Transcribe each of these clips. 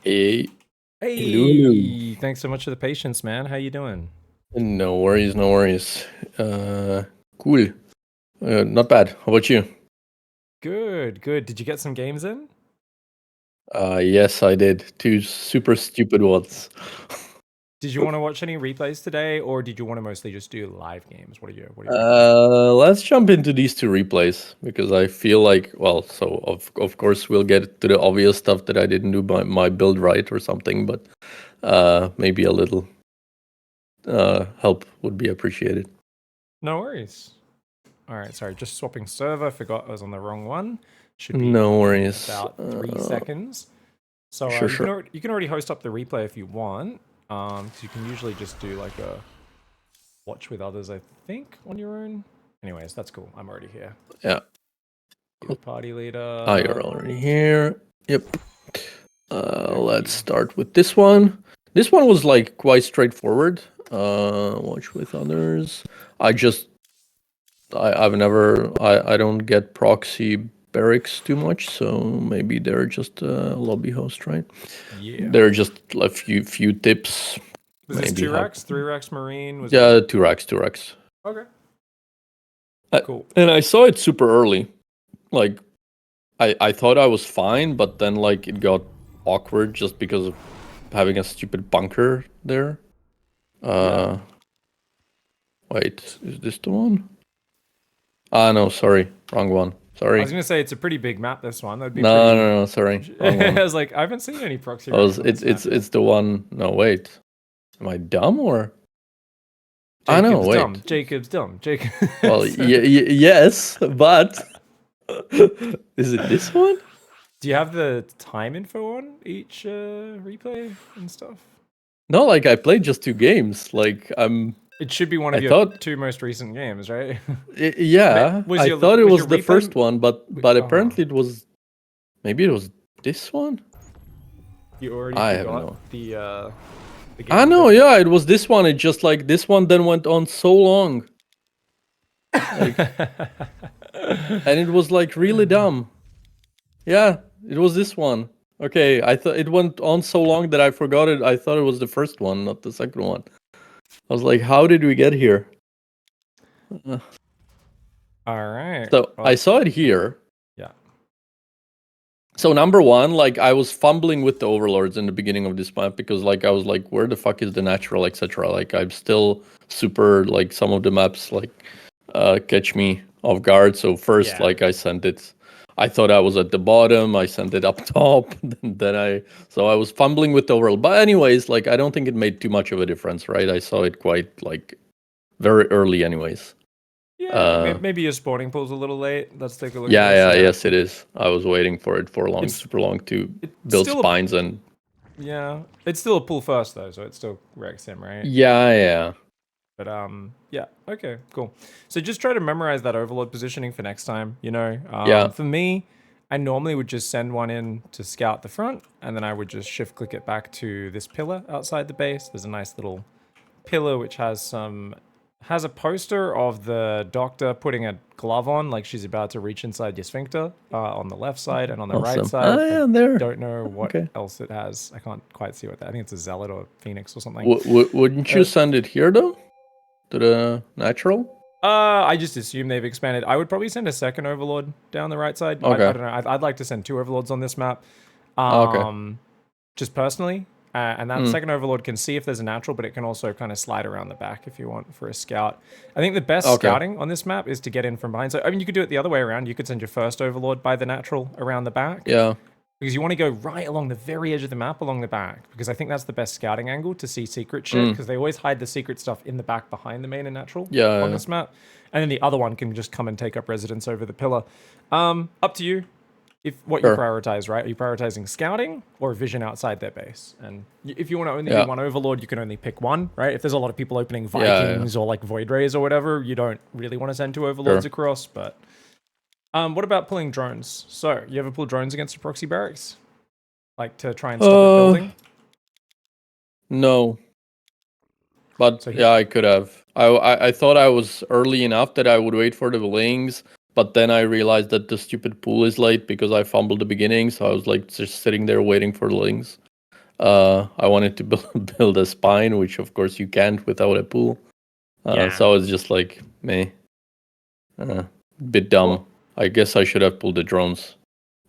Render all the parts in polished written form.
Hey, hello, hello. Hey, thanks so much for the patience, man. How you doing? No worries, no worries. Cool. Not bad. How about you? Good, good. Did you get some games in? Yes, I did. Two super stupid ones. Did you want to watch any replays today, or did you want to mostly just do live games? What are you thinking? Let's jump into these two replays because I feel like, well, so of course we'll get to the obvious stuff that I didn't do my build right or something, but maybe a little help would be appreciated. No worries. All right, sorry, just swapping server. Forgot I was on the wrong one. Should be No in worries. about 3 seconds. So Sure, sure. you can already host up the replay if you want. 'Cause you can usually just do like a watch with others, I think, on your own. Anyways, that's cool. I'm already here. Yeah. Be the party Ah, leader. you're already here. Yep. Let's Okey-dokey. start with this one. This one was like quite straightforward. Watch with others. I don't get proxy barracks too much, so maybe they're just a lobby host, right? Yeah. They're just a few tips. Was this Maybe 2 how. racks, 3 racks Marine? Was Yeah, it? 2 racks. Okay, cool. And I saw it super early. Like I thought I was fine, but then like it got awkward just because of having a stupid bunker there. Yeah. Wait, is this the one? Ah, no, sorry, wrong one. I Sorry. was gonna say it's a pretty big map, this one. That'd be No, pretty. no, no, sorry, wrong I one. was like, I haven't seen any proxy I was racks on this map yet. it's the one. No, wait, am I dumb or? I know, Jacob's dumb. wait. Jacob's dumb. Jacob. Well, yes, but is it this one? Do you have the time info on each replay and stuff? No, like I played just 2 games. It should be one I of your thought 2 most recent games, right? Yeah, Was I your thought it was was your the replay? first one, but Uh-huh. apparently it was. Maybe it was this one. You already I have forgot no. the I game know, difference. yeah, it was this one. It just like this one then went on so long, like, and it was like really dumb. Yeah, it was this one. Okay, I thought it went on so long that I forgot it. I thought it was the first one, not the second one. I was like, how did we get here? Uh, All right. So I Well, saw it here. yeah. So number one, like I was fumbling with the overlords in the beginning of this map because like I was like, where the fuck is the natural, etc. Like I'm still super like some of the maps like catch me off guard. So first, Yeah. like I sent it. I thought I was at the bottom. I sent it up top. So I was fumbling with the overall. But anyways, like I don't think it made too much of a difference, right? I saw it quite like very early, anyways. Yeah, Uh, maybe your spawning pool's a little late. Let's take a look at yeah, this. yeah, Yeah. yes, it is. I was waiting for it for long, It's super long to it's build still a spines and yeah, it's still a pool first though, so it still wrecks him, right? yeah, yeah. But yeah, okay, cool. So just try to memorize that overlord positioning for next time, you know. Yeah. For me, I normally would just send one in to scout the front, and then I would just shift click it back to this pillar outside the base. There's a nice little pillar which has a poster of the doctor putting a glove on, like she's about to reach inside your sphincter, on the left side, and on the right Awesome. Ah, side, I yeah, there. don't know what Okay. else it has. I can't quite see what that. I think it's a zealot or phoenix or something. Wouldn't you send it here though? To the natural? I just assume they've expanded. I would probably send a second overlord down the right side. I Okay. don't know. I'd like to send 2 overlords on this map. Okay. Just personally. And that Mm. second overlord can see if there's a natural, but it can also kind of slide around the back if you want for a scout. I think the best Okay. scouting on this map is to get in from behind. So, I mean, you could do it the other way around. You could send your first overlord by the natural around the back. Yeah. Because you want to go right along the very edge of the map along the back. Because I think that's the best scouting angle to see secret shit. Mm. Because they always hide the secret stuff in the back behind the main and natural Yeah. on this map. And then the other one can just come and take up residence over the pillar. Up to you. If what you Sure. prioritize, right? Are you prioritizing scouting or vision outside their base? And if you want to only do Yeah. one overlord, you can only pick one, right? If there's a lot of people opening Yeah. Vikings or like Void Rays or whatever, you don't really want to send 2 overlords Sure. across. But what about pulling drones? So you ever pull drones against a proxy barracks, like to try and stop it building? No. But So yeah, I could have. I thought I was early enough that I would wait for the lings, but then I realized that the stupid pool is late because I fumbled the beginning, so I was like just sitting there waiting for the lings. I wanted to build a spine, which of course you can't without a pool. So I was just like, meh, bit dumb. Well, I guess I should have pulled the drones.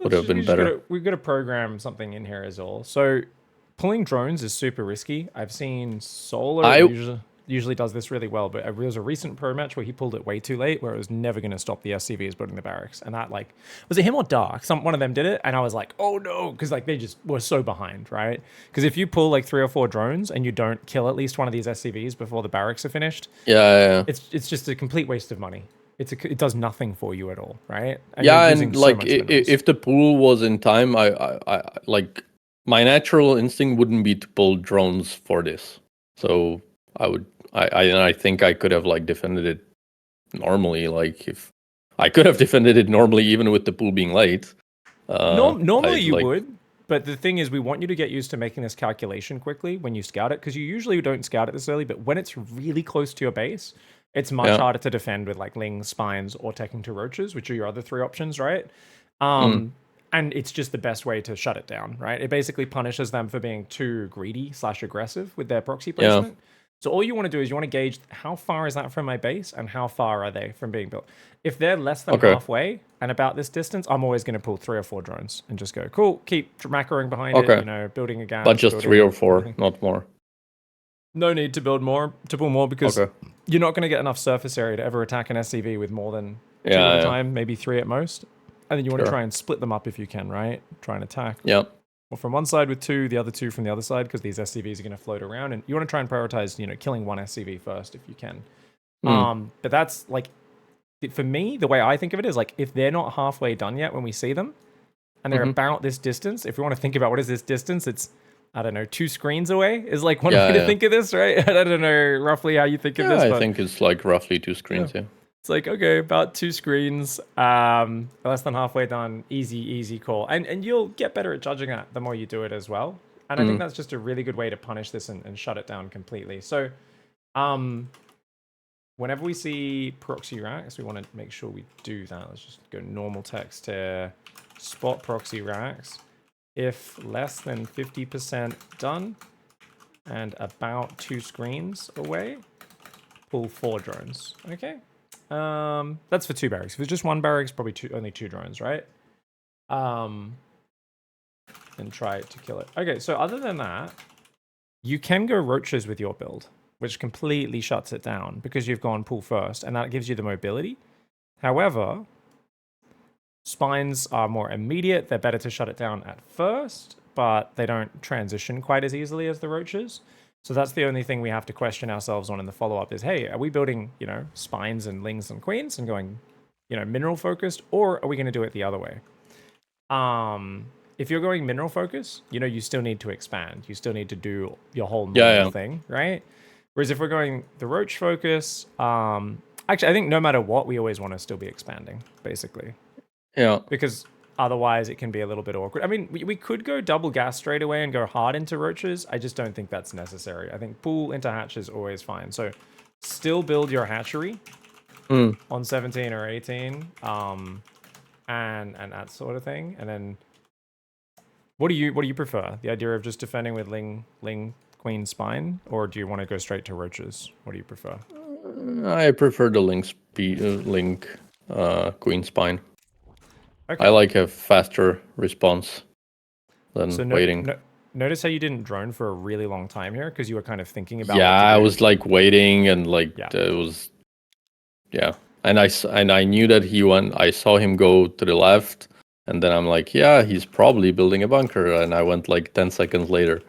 Would have been better. We've got to program something in here as all. So pulling drones is super risky. I've seen Solar I usually does this really well, but there was a recent pro match where he pulled it way too late, where it was never going to stop the SCVs building the barracks, and that like was it him or Dark? One of them did it, and I was like, oh no, because like they just were so behind, right? Because if you pull like 3 or 4 drones and you don't kill at least one of these SCVs before the barracks are finished, yeah. it's just a complete waste of money. It does nothing for you at all, right? And Yeah, you're and using so like much minerals. if the pool was in time, I like my natural instinct wouldn't be to pull drones for this. So I would I think I could have like defended it normally. Like if I could have defended it normally even with the pool being late. Normally you like would, but the thing is, we want you to get used to making this calculation quickly when you scout it, because you usually don't scout it this early, but when it's really close to your base, it's much yeah. harder to defend with like lings, spines, or teching to roaches, which are your other 3 options, right? Mm, And it's just the best way to shut it down, right? It basically punishes them for being too greedy / aggressive with their proxy yeah. placement. So all you want to do is you want to gauge how far is that from my base and how far are they from being built. If they're less than Okay. halfway and about this distance, I'm always going to pull 3 or 4 drones and just go, cool, keep macroing behind it, Okay. you know, building a gas. But just 3 or 4, everything. not more. No need to build more, to pull more, because Okay. you're not going to get enough surface area to ever attack an SCV with more than 2 Yeah, at a yeah. time, maybe 3 at most. And then you want to Sure. try and split them up if you can, right? Try and attack. Yeah. Or from one side with 2, the other 2 from the other side, because these SCVs are going to float around, and you want to try and prioritize, you know, killing one SCV first if you can. But that's like, for me, the way I think of it is like, if they're not halfway done yet when we see them, and they're about this distance, if we want to think about what is this distance, it's, I don't know, 2 screens away is like one way to think of this, right? I don't know roughly how you think of this, I but think it's like roughly 2 screens, yeah. it's like, okay, about 2 screens, less than halfway done, easy call. And you'll get better at judging that the more you do it as well. And I think that's just a really good way to punish this and shut it down completely. So, whenever we see proxy racks, we want to make sure we do that. Let's just go normal text here, spot proxy racks. If less than 50% done and about 2 screens away, pull 4 drones, okay? That's for 2 barracks. If it's just 1 barracks, probably only 2 drones, right? And try to kill it. Okay, so other than that, you can go roaches with your build, which completely shuts it down because you've gone pull first, and that gives you the mobility. However, spines are more immediate. They're better to shut it down at first, but they don't transition quite as easily as the roaches. So that's the only thing we have to question ourselves on in the follow-up is, hey, are we building, you know, spines and lings and queens and going, you know, mineral focused, or are we going to do it the other way? If you're going mineral focus, you know, you still need to expand. You still need to do your whole normal thing, right? Whereas if we're going the roach focus, actually, I think no matter what, we always want to still be expanding, basically. Yeah. Because otherwise it can be a little bit awkward. I mean, we could go double gas straight away and go hard into roaches. I just don't think that's necessary. I think pool into hatch is always fine. So still build your hatchery on 17 or 18, and that sort of thing. And then what do you prefer? The idea of just defending with ling queen spine, or do you want to go straight to roaches? What do you prefer? I prefer the link queen spine. Okay. I like a faster response than waiting. Notice how you didn't drone for a really long time here because you were kind of thinking about. Yeah, what to do. I was like waiting and like it was, yeah. And I knew that he went. I saw him go to the left, and then I'm like, yeah, he's probably building a bunker. And I went like 10 seconds later,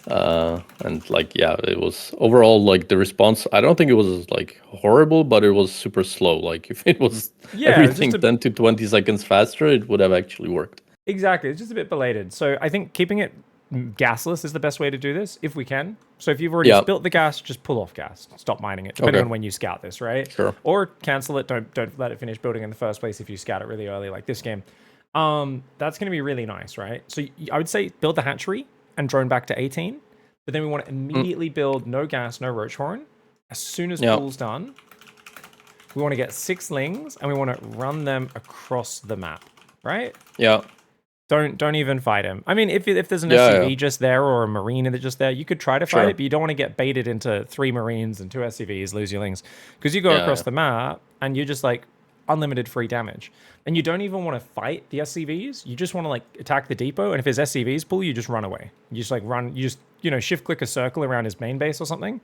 and like, yeah, it was overall like the response. I don't think it was like horrible, but it was super slow. Like if it was everything 10 to 20 seconds faster, it would have actually worked. Exactly, it's just a bit belated. So I think keeping it gasless is the best way to do this, if we can. So if you've already built the gas, just pull off gas. Stop mining it, depending on when you scout this, right? Sure. Or cancel it. Don't let it finish building in the first place if you scout it really early, like this game. That's going to be really nice, right? So I would say build the hatchery and drone back to 18. But then we want to immediately build no gas, no roach horn. As soon as pool's done, we want to get 6 lings and we want to run them across the map, right? Yeah. Don't even fight him. I mean, if there's an Yeah, SCV yeah. just there or a Marine just there, you could try to fight Sure. it, but you don't want to get baited into 3 Marines and 2 SCVs, lose your lings. Because you go Yeah, across yeah. the map and you're just like unlimited free damage. And you don't even want to fight the SCVs. You just want to like attack the depot. And if his SCVs pull, you just run away. You just like run, you just, shift click a circle around his main base or something.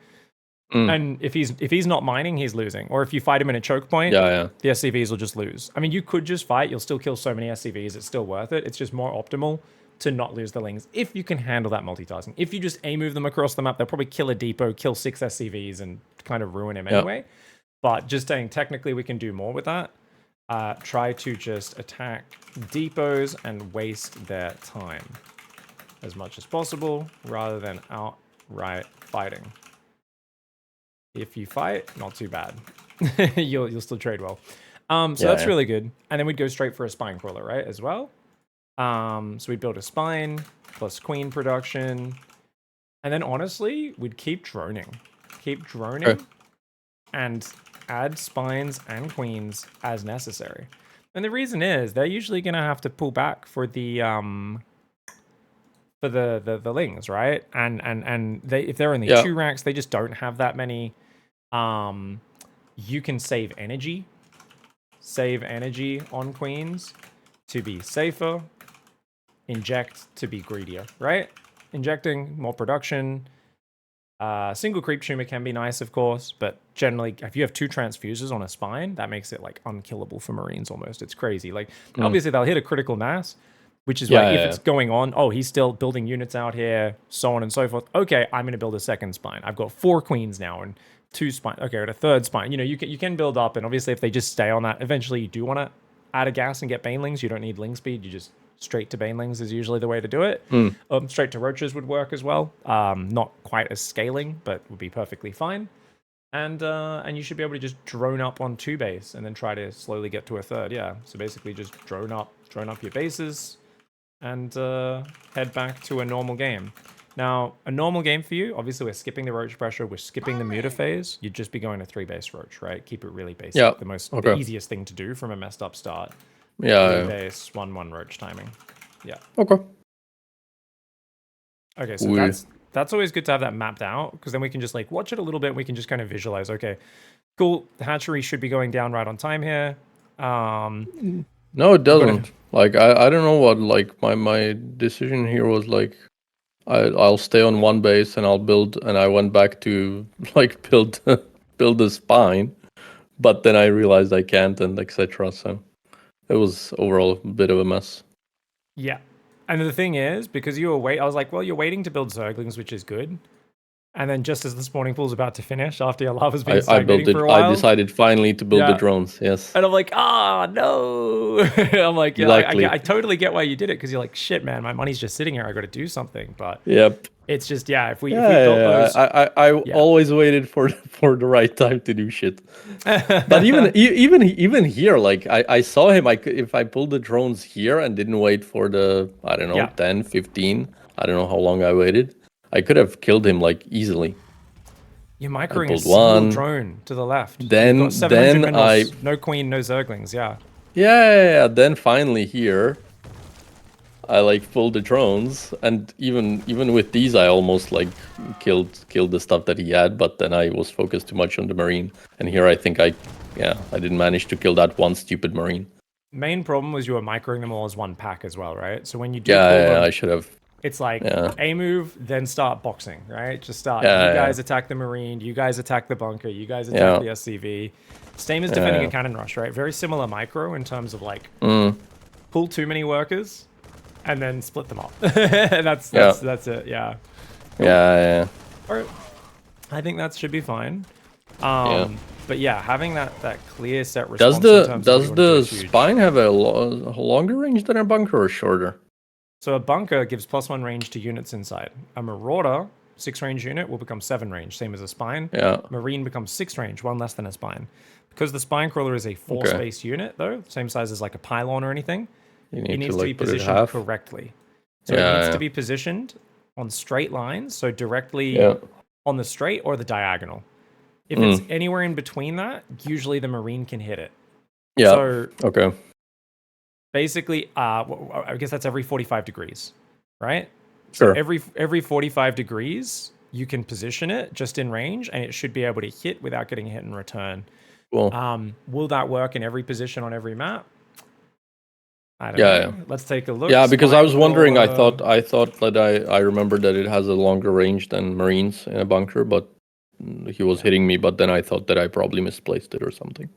Mm. And if he's not mining, he's losing. Or if you fight him in a choke point, Yeah, yeah. the SCVs will just lose. I mean, you could just fight. You'll still kill so many SCVs. It's still worth it. It's just more optimal to not lose the lings if you can handle that multitasking. If you just move them across the map, they'll probably kill a depot, kill 6 SCVs, and kind of ruin him Yeah. anyway. But just saying, technically, we can do more with that. Try to just attack depots and waste their time as much as possible rather than outright fighting. If you fight, not too bad. you'll still trade well. So that's really good. And then we'd go straight for a spine crawler, right, as well. So we'd build a spine plus queen production. And then honestly, we'd keep droning. Keep droning Okay. and add spines and queens as necessary. And the reason is they're usually gonna have to pull back for the lings, right? And they, if they're only 2 ranks, they just don't have that many. You can save energy on queens to be safer, inject to be greedier, right? Injecting more production. Single creep tumor can be nice, of course, but generally, if you have 2 transfusers on a spine, that makes it like unkillable for Marines almost. It's crazy. Like, obviously, they'll hit a critical mass, which is why if it's going on, oh, he's still building units out here, so on and so forth. Okay, I'm going to build a second spine. I've got 4 queens now and 2 spine. Okay, and a third spine. You can build up, and obviously, if they just stay on that, eventually you do want to add a gas and get banelings. You don't need ling speed. You just straight to banelings is usually the way to do it. Straight to roaches would work as well. Not quite as scaling, but would be perfectly fine. And you should be able to just drone up on 2 base and then try to slowly get to a third. Yeah, so basically just drone up your bases and head back to a normal game. Now, a normal game for you, obviously we're skipping the roach pressure, we're skipping the muta phase. You'd just be going to 3 base roach, right? Keep it really basic. Yeah. The easiest thing to do from a messed up start. Yeah. 3 base, 1/1 roach timing. Yeah. Okay. Okay, so that's always good to have that mapped out, because then we can just like watch it a little bit. We can just kind of visualize, okay, cool, the hatchery should be going down right on time here. No, it doesn't. Like, I don't know what, like, my decision here was, like, I'll stay on 1 base and I'll build, and I went back to, like, build the spine, but then I realized I can't, and etc. So it was overall a bit of a mess. Yeah. And the thing is, because I was like, well, you're waiting to build Zerglings, which is good. And then just as the spawning pool's about to finish, after your lava's been stagnating for a while, I decided finally to build the drones, yes. And I'm like, no. I'm like, yeah, exactly. I totally get why you did it, because you're like, shit, man, my money's just sitting here. I got to do something. But yep. It's just, if we built those... I always waited for the right time to do shit. But even here, like, I saw him, if I pulled the drones here and didn't wait for the, I don't know, 10, 15, I don't know how long I waited, I could have killed him, like, easily. You're microing a single drone to the left. Then no queen, no Zerglings, yeah. Yeah. Then finally here, I like pulled the drones, and even with these, I almost like killed the stuff that he had. But then I was focused too much on the Marine, and here I think I didn't manage to kill that one stupid Marine. Main problem was you were microing them all as 1 pack as well, right? So when you do pull them, I should have. It's like a move, then start boxing, right? Just start. You guys attack the Marine, you guys attack the bunker, you guys attack the SCV. Same as defending a cannon rush, right? Very similar micro in terms of like pull too many workers and then split them up. that's it. Yeah. Yeah. All right. I think that should be fine. But yeah, having that clear set response. Does the spine have a longer range than a bunker or shorter? So a bunker gives +1 range to units inside. A marauder, 6 range unit, will become 7 range, same as a spine. Yeah. Marine becomes 6 range, 1 less than a spine. Because the spine crawler is a force-based unit, though, same size as like a pylon or anything, it needs to be positioned correctly. So it needs to be positioned on straight lines, so directly on the straight or the diagonal. If it's anywhere in between that, usually the Marine can hit it. Yeah. So, okay. basically, I guess that's every 45 degrees, right? So Sure. every 45 degrees, you can position it just in range, and it should be able to hit without getting hit in return. Cool. Will that work in every position on every map? I don't Yeah, know. yeah. Let's take a look. Yeah, because I Spine was wondering. I crawler. thought that I remember that it has a longer range than Marines in a bunker, but he was hitting me. But then I thought that I probably misplaced it or something.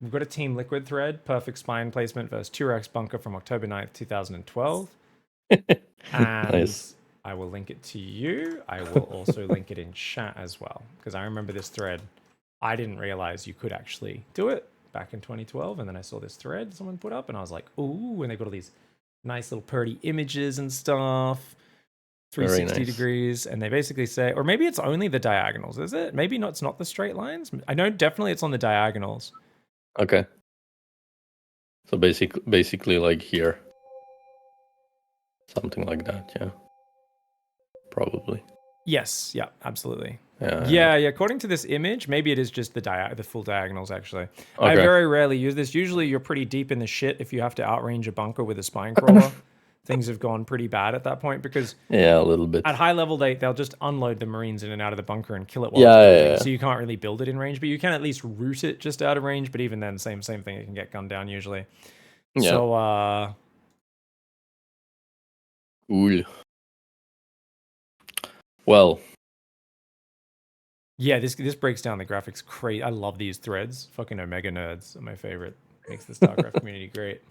We've got a Team Liquid thread, perfect spine placement versus 2Rex bunker from October 9th, 2012. And Nice. I will link it to you. I will also link it in chat as well, because I remember this thread. I didn't realize you could actually do it back in 2012. And then I saw this thread someone put up, and I was like, ooh, and they got all these nice little pretty images and stuff. 360 nice. degrees, and they basically say, or maybe it's only the diagonals, is it? Maybe not, it's not the straight lines. I know definitely it's on the diagonals. Okay. So basically like here. Something like that, yeah. Probably. Yes, yeah, absolutely. Yeah. Yeah. According to this image, maybe it is just the full diagonals. Actually, I Okay. very rarely use this. Usually, you're pretty deep in the shit if you have to outrange a bunker with a spine crawler. Things have gone pretty bad at that point because Yeah, a little bit. at high level they'll just unload the Marines in and out of the bunker and kill it while Yeah, it's yeah, building. yeah. So you can't really build it in range, but you can at least route it just out of range. But even then, same thing. It can get gunned down usually. Yeah. So Cool. Well, yeah, this breaks down the graphics crazy. I love these threads. Fucking Omega nerds are my favorite. Makes the StarCraft community great.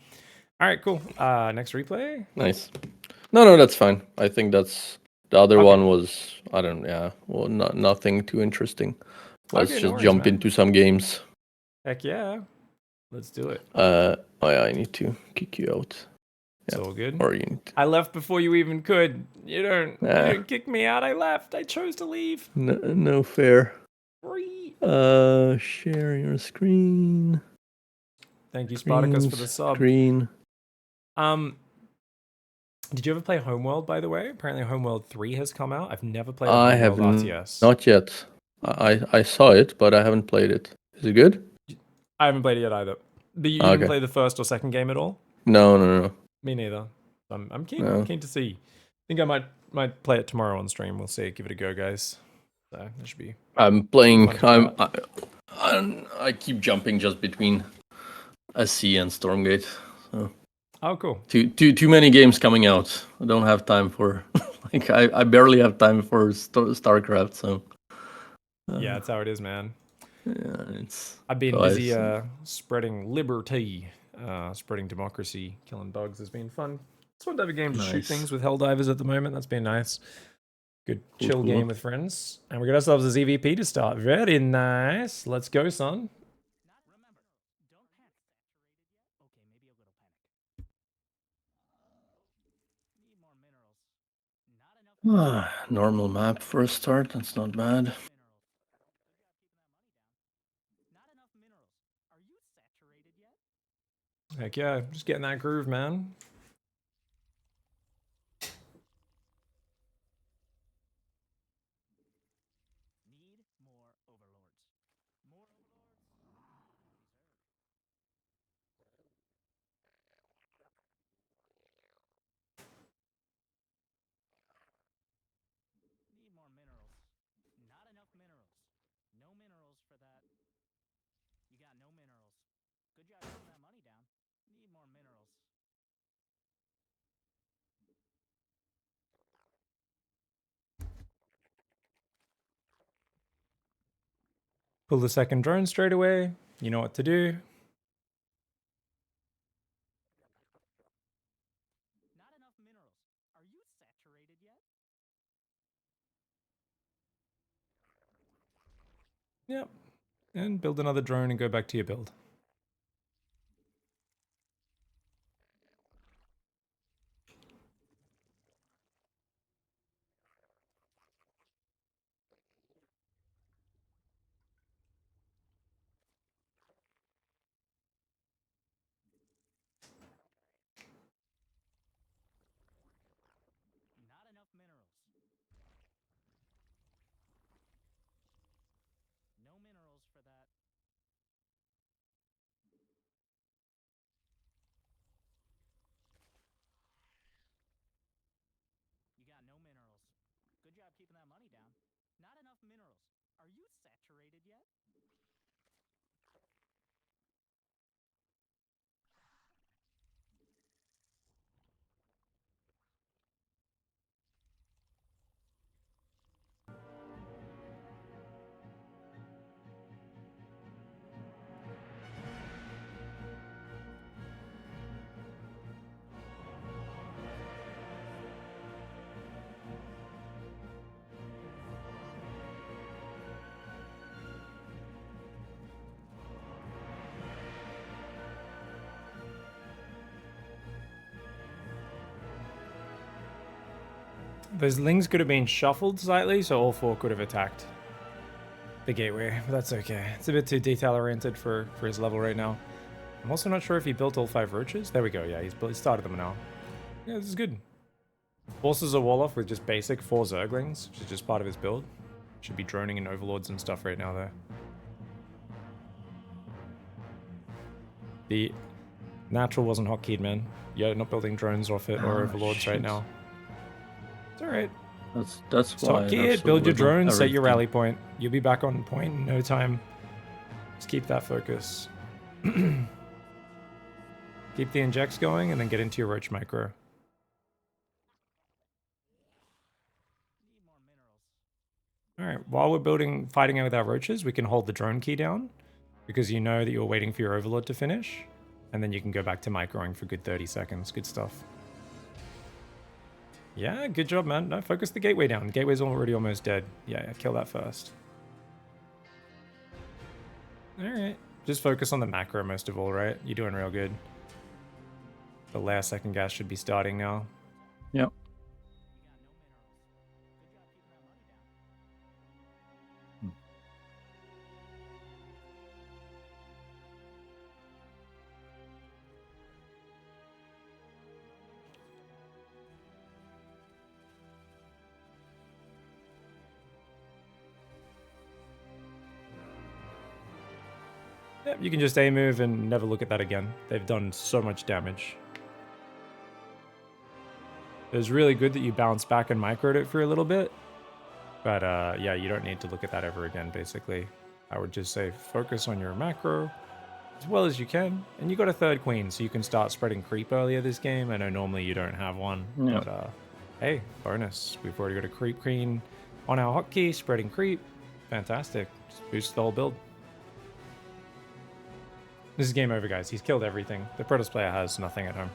All right, cool. Next replay. nice. No, that's fine. I think that's the other Okay. one was well, nothing too interesting. Let's Okay, no just worries, jump man. into some games. Heck yeah. Let's do it. Oh yeah, I need to kick you out. It's all good. Or you need to... I left before you even could. You didn't kick me out. I left. I chose to leave. No fair. Free. Share your screen. Thank you, Spartacus, for the sub. Screen. Did you ever play Homeworld, by the way? Apparently Homeworld 3 has come out. I've never played I a Homeworld haven't. RTS. Not yet. I saw it, but I haven't played it. Is it good? I haven't played it yet either. But you didn't play the first or second game at all? No. Me neither. I'm keen. No. Keen to see. I think I might play it tomorrow on stream. We'll see. Give it a go, guys. So that should be. I'm playing. Fun to I keep jumping just between SC and Stormgate. So Oh, cool. too many games coming out. I don't have time for like I barely have time for StarCraft. So Yeah, that's how it is, man. yeah, it's. I've been so busy spreading liberty, spreading democracy, killing bugs. Has been fun. It's fun to have a game to shoot Nice. things with Helldivers at the moment. That's been nice. Good chill Cool. game with friends. And we got ourselves a ZVP to start. Very nice. Let's go, son. Normal map for a start. That's not bad. Heck yeah, just getting that groove, man. Pull the second drone straight away. You know what to do. Yep. And build another drone and go back to your build. job keeping that money down. Not enough minerals. Are you saturated yet? Those lings could have been shuffled slightly, so all 4 could have attacked the gateway, but that's okay. It's a bit too detail-oriented for his level right now. I'm also not sure if he built all 5 roaches. There we go, yeah, he started them now. Yeah, this is good. Forces a wall off with just basic 4 Zerglings, which is just part of his build. Should be droning in Overlords and stuff right now, though. The natural wasn't hotkeyed, man. Yeah, not building drones off it or Overlords right now. It's alright. That's why. Hotkey it, build your drones, set your rally point. You'll be back on point in no time. Just keep that focus. Keep the injects going and then get into your roach micro. Need more minerals. Alright, while we're fighting out with our roaches, we can hold the drone key down because you know that you're waiting for your overlord to finish. And then you can go back to microing for good 30 seconds. Good stuff. Yeah, good job, man. No, focus the gateway down. Gateway's already almost dead. Yeah, kill that first. Alright. Just focus on the macro most of all, right? You're doing real good. The last second gas should be starting now. Yep. You got no minerals. Good job keeping that money down. Yep, you can just A move and never look at that again. They've done so much damage. It was really good that you bounced back and microed it for a little bit. But yeah, you don't need to look at that ever again, basically. I would just say focus on your macro as well as you can. And you got a 3rd queen, so you can start spreading creep earlier this game. I know normally you don't have one, Yeah. but hey, bonus. We've already got a creep queen on our hotkey, spreading creep. Fantastic. Just boost the whole build. This is game over, guys. He's killed everything. The Protoss player has nothing at home.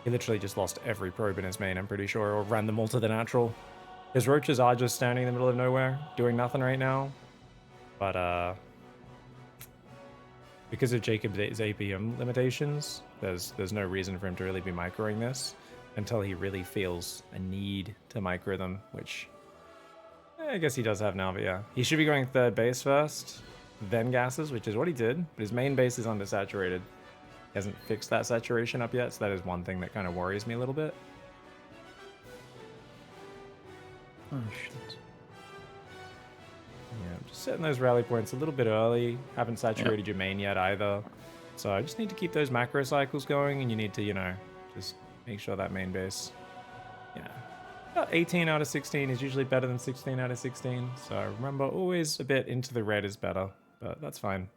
He literally just lost every probe in his main, I'm pretty sure, or ran them all to the natural. His roaches are just standing in the middle of nowhere, doing nothing right now. But, because of Jacob's APM limitations, there's no reason for him to really be microing this until he really feels a need to micro them, which I guess he does have now, but yeah. He should be going 3rd base first, then gases, which is what he did, but his main base is undersaturated. He hasn't fixed that saturation up yet, so that is one thing that kind of worries me a little bit. Oh, shit. Yeah, just setting those rally points a little bit early. Haven't saturated your main yet either. So I just need to keep those macro cycles going, and you need to, you know, just make sure that main base, you know, about 18 out of 16 is usually better than 16 out of 16. So remember, always a bit into the red is better, but that's fine.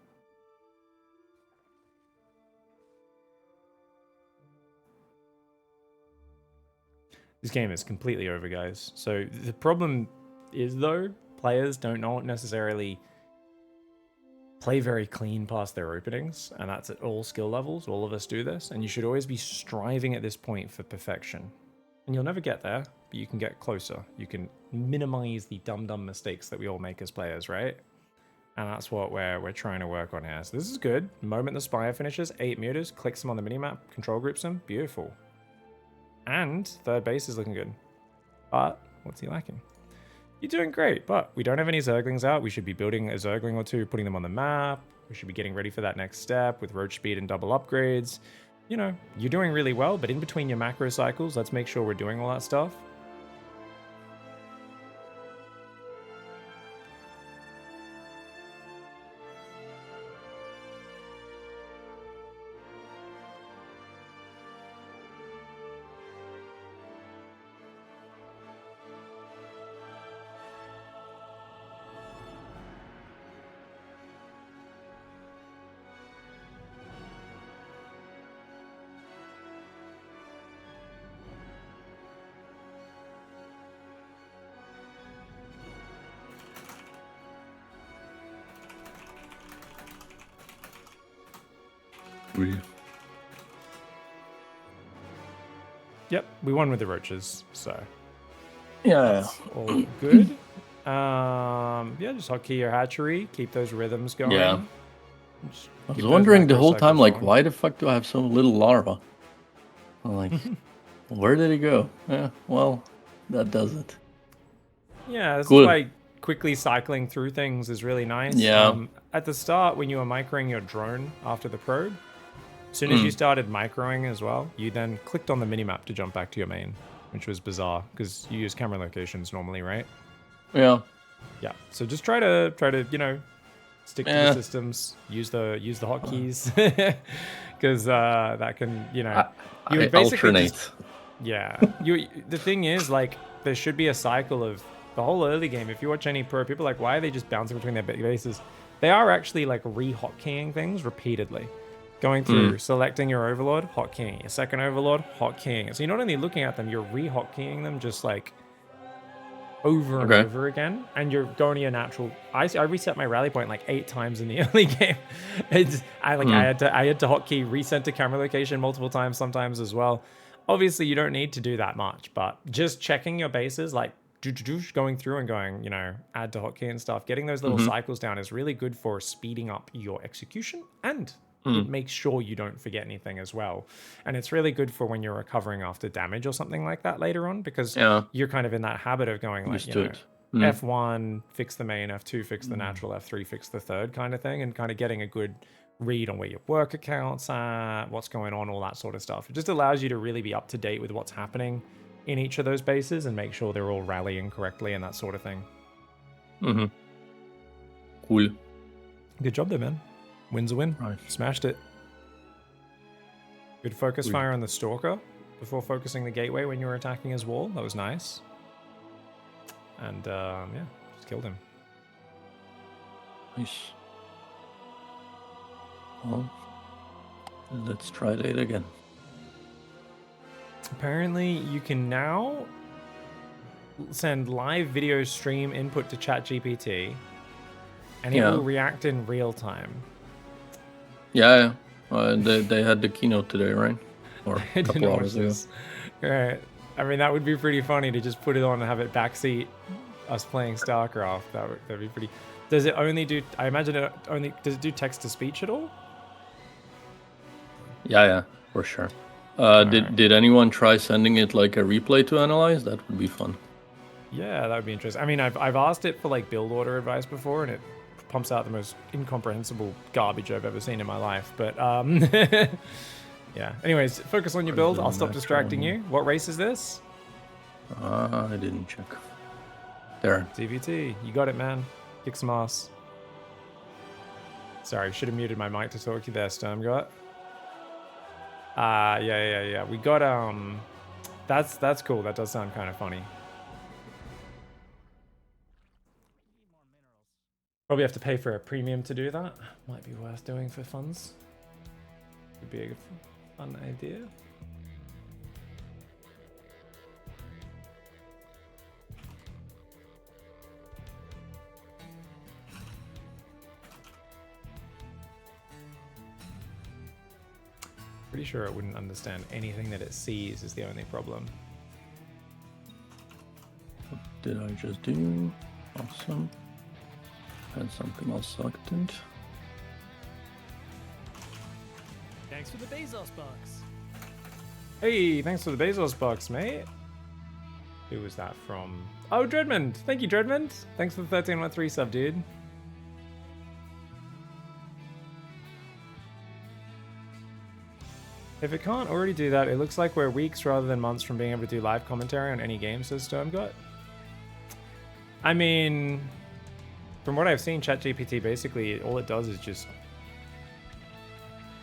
This game is completely over, guys. So the problem is, though, players don't necessarily play very clean past their openings, and that's at all skill levels. All of us do this, and you should always be striving at this point for perfection. And you'll never get there, but you can get closer. You can minimize the dumb mistakes that we all make as players, right? And that's what we're trying to work on here. So this is good. The moment the Spire finishes, 8 meters, clicks him on the minimap, control groups him. Beautiful. And 3rd base is looking good. But what's he lacking? You're doing great, but we don't have any Zerglings out. We should be building a Zergling or 2, putting them on the map. We should be getting ready for that next step with roach speed and double upgrades. You know, you're doing really well, but in between your macro cycles, let's make sure we're doing all that stuff. Really. Yep, we won with the roaches, so Yeah. all good. Yeah, just hotkey your hatchery, keep those rhythms going. Yeah. Just I was keep those wondering the macro whole time, cycles like, going. why the fuck do I have so little larva? I'm like, where did it go? Yeah, well, that does it. Yeah, this is Cool. why quickly cycling through things is really nice. Yeah. At the start, when you were microing your drone after the probe, as soon as you started microing as well, you then clicked on the minimap to jump back to your main, which was bizarre because you use camera locations normally, right? Yeah. Yeah. So just try to stick to the Yeah. systems. Use the hotkeys because that can you I would basically alternate. just the thing is, like, there should be a cycle of the whole early game. If you watch any pro, people are like, why are they just bouncing between their bases? They are actually like re-hotkeying things repeatedly. Going through, selecting your overlord, hotkeying. Your second overlord, hotkeying. So you're not only looking at them, you're re-hotkeying them just like over and over again. And you're going to your natural. I reset my rally point like 8 times in the early game. I had to hotkey recenter camera location multiple times sometimes as well. Obviously, you don't need to do that much, but just checking your bases, like going through and going, add to hotkey and stuff, getting those little cycles down is really good for speeding up your execution, and it makes sure you don't forget anything as well. And it's really good for when you're recovering after damage or something like that later on, because you're kind of in that habit of going like, F1, fix the main, F2, fix the natural, F3, fix the third kind of thing, and kind of getting a good read on where your work account's at, what's going on, all that sort of stuff. It just allows you to really be up to date with what's happening in each of those bases and make sure they're all rallying correctly and that sort of thing. Cool. Good job there, man. Win's a win. Right. Smashed it. Good focus fire on the Stalker before focusing the gateway when you were attacking his wall. That was nice. And just killed him. Nice. Well, let's try that again. Apparently, you can now send live video stream input to ChatGPT, and it will react in real time. Yeah. They had the keynote today, right? Or I a couple didn't watch hours ago. this. Right. I mean, that would be pretty funny to just put it on and have it backseat us playing StarCraft. That'd be pretty. Does it only do? I imagine it only does it do text to speech at all? Yeah, for sure. Did anyone try sending it like a replay to analyze? That would be fun. Yeah, that would be interesting. I mean, I've asked it for like build order advice before, and it pumps out the most incomprehensible garbage I've ever seen in my life. But yeah. Anyways, focus on your build. I'll stop distracting you. What race is this? I didn't check. There. CVT. You got it, man. Kick some ass. Sorry, should have muted my mic to talk to you there, Sturmgott. Yeah. We got that's cool. That does sound kind of funny. Probably have to pay for a premium to do that. Might be worth doing for funds. Could be a fun idea. Pretty sure it wouldn't understand anything that it sees is the only problem. What did I just do? Awesome. And something else sucked in. Thanks for the Bezos bucks. Hey, thanks for the Bezos bucks, mate. Who was that from? Oh, Dreadmond. Thank you, Dreadmond. Thanks for the 1313 sub, dude. If it can't already do that, it looks like we're weeks rather than months from being able to do live commentary on any game, says Stormgut. I mean, from what I've seen, ChatGPT basically all it does is just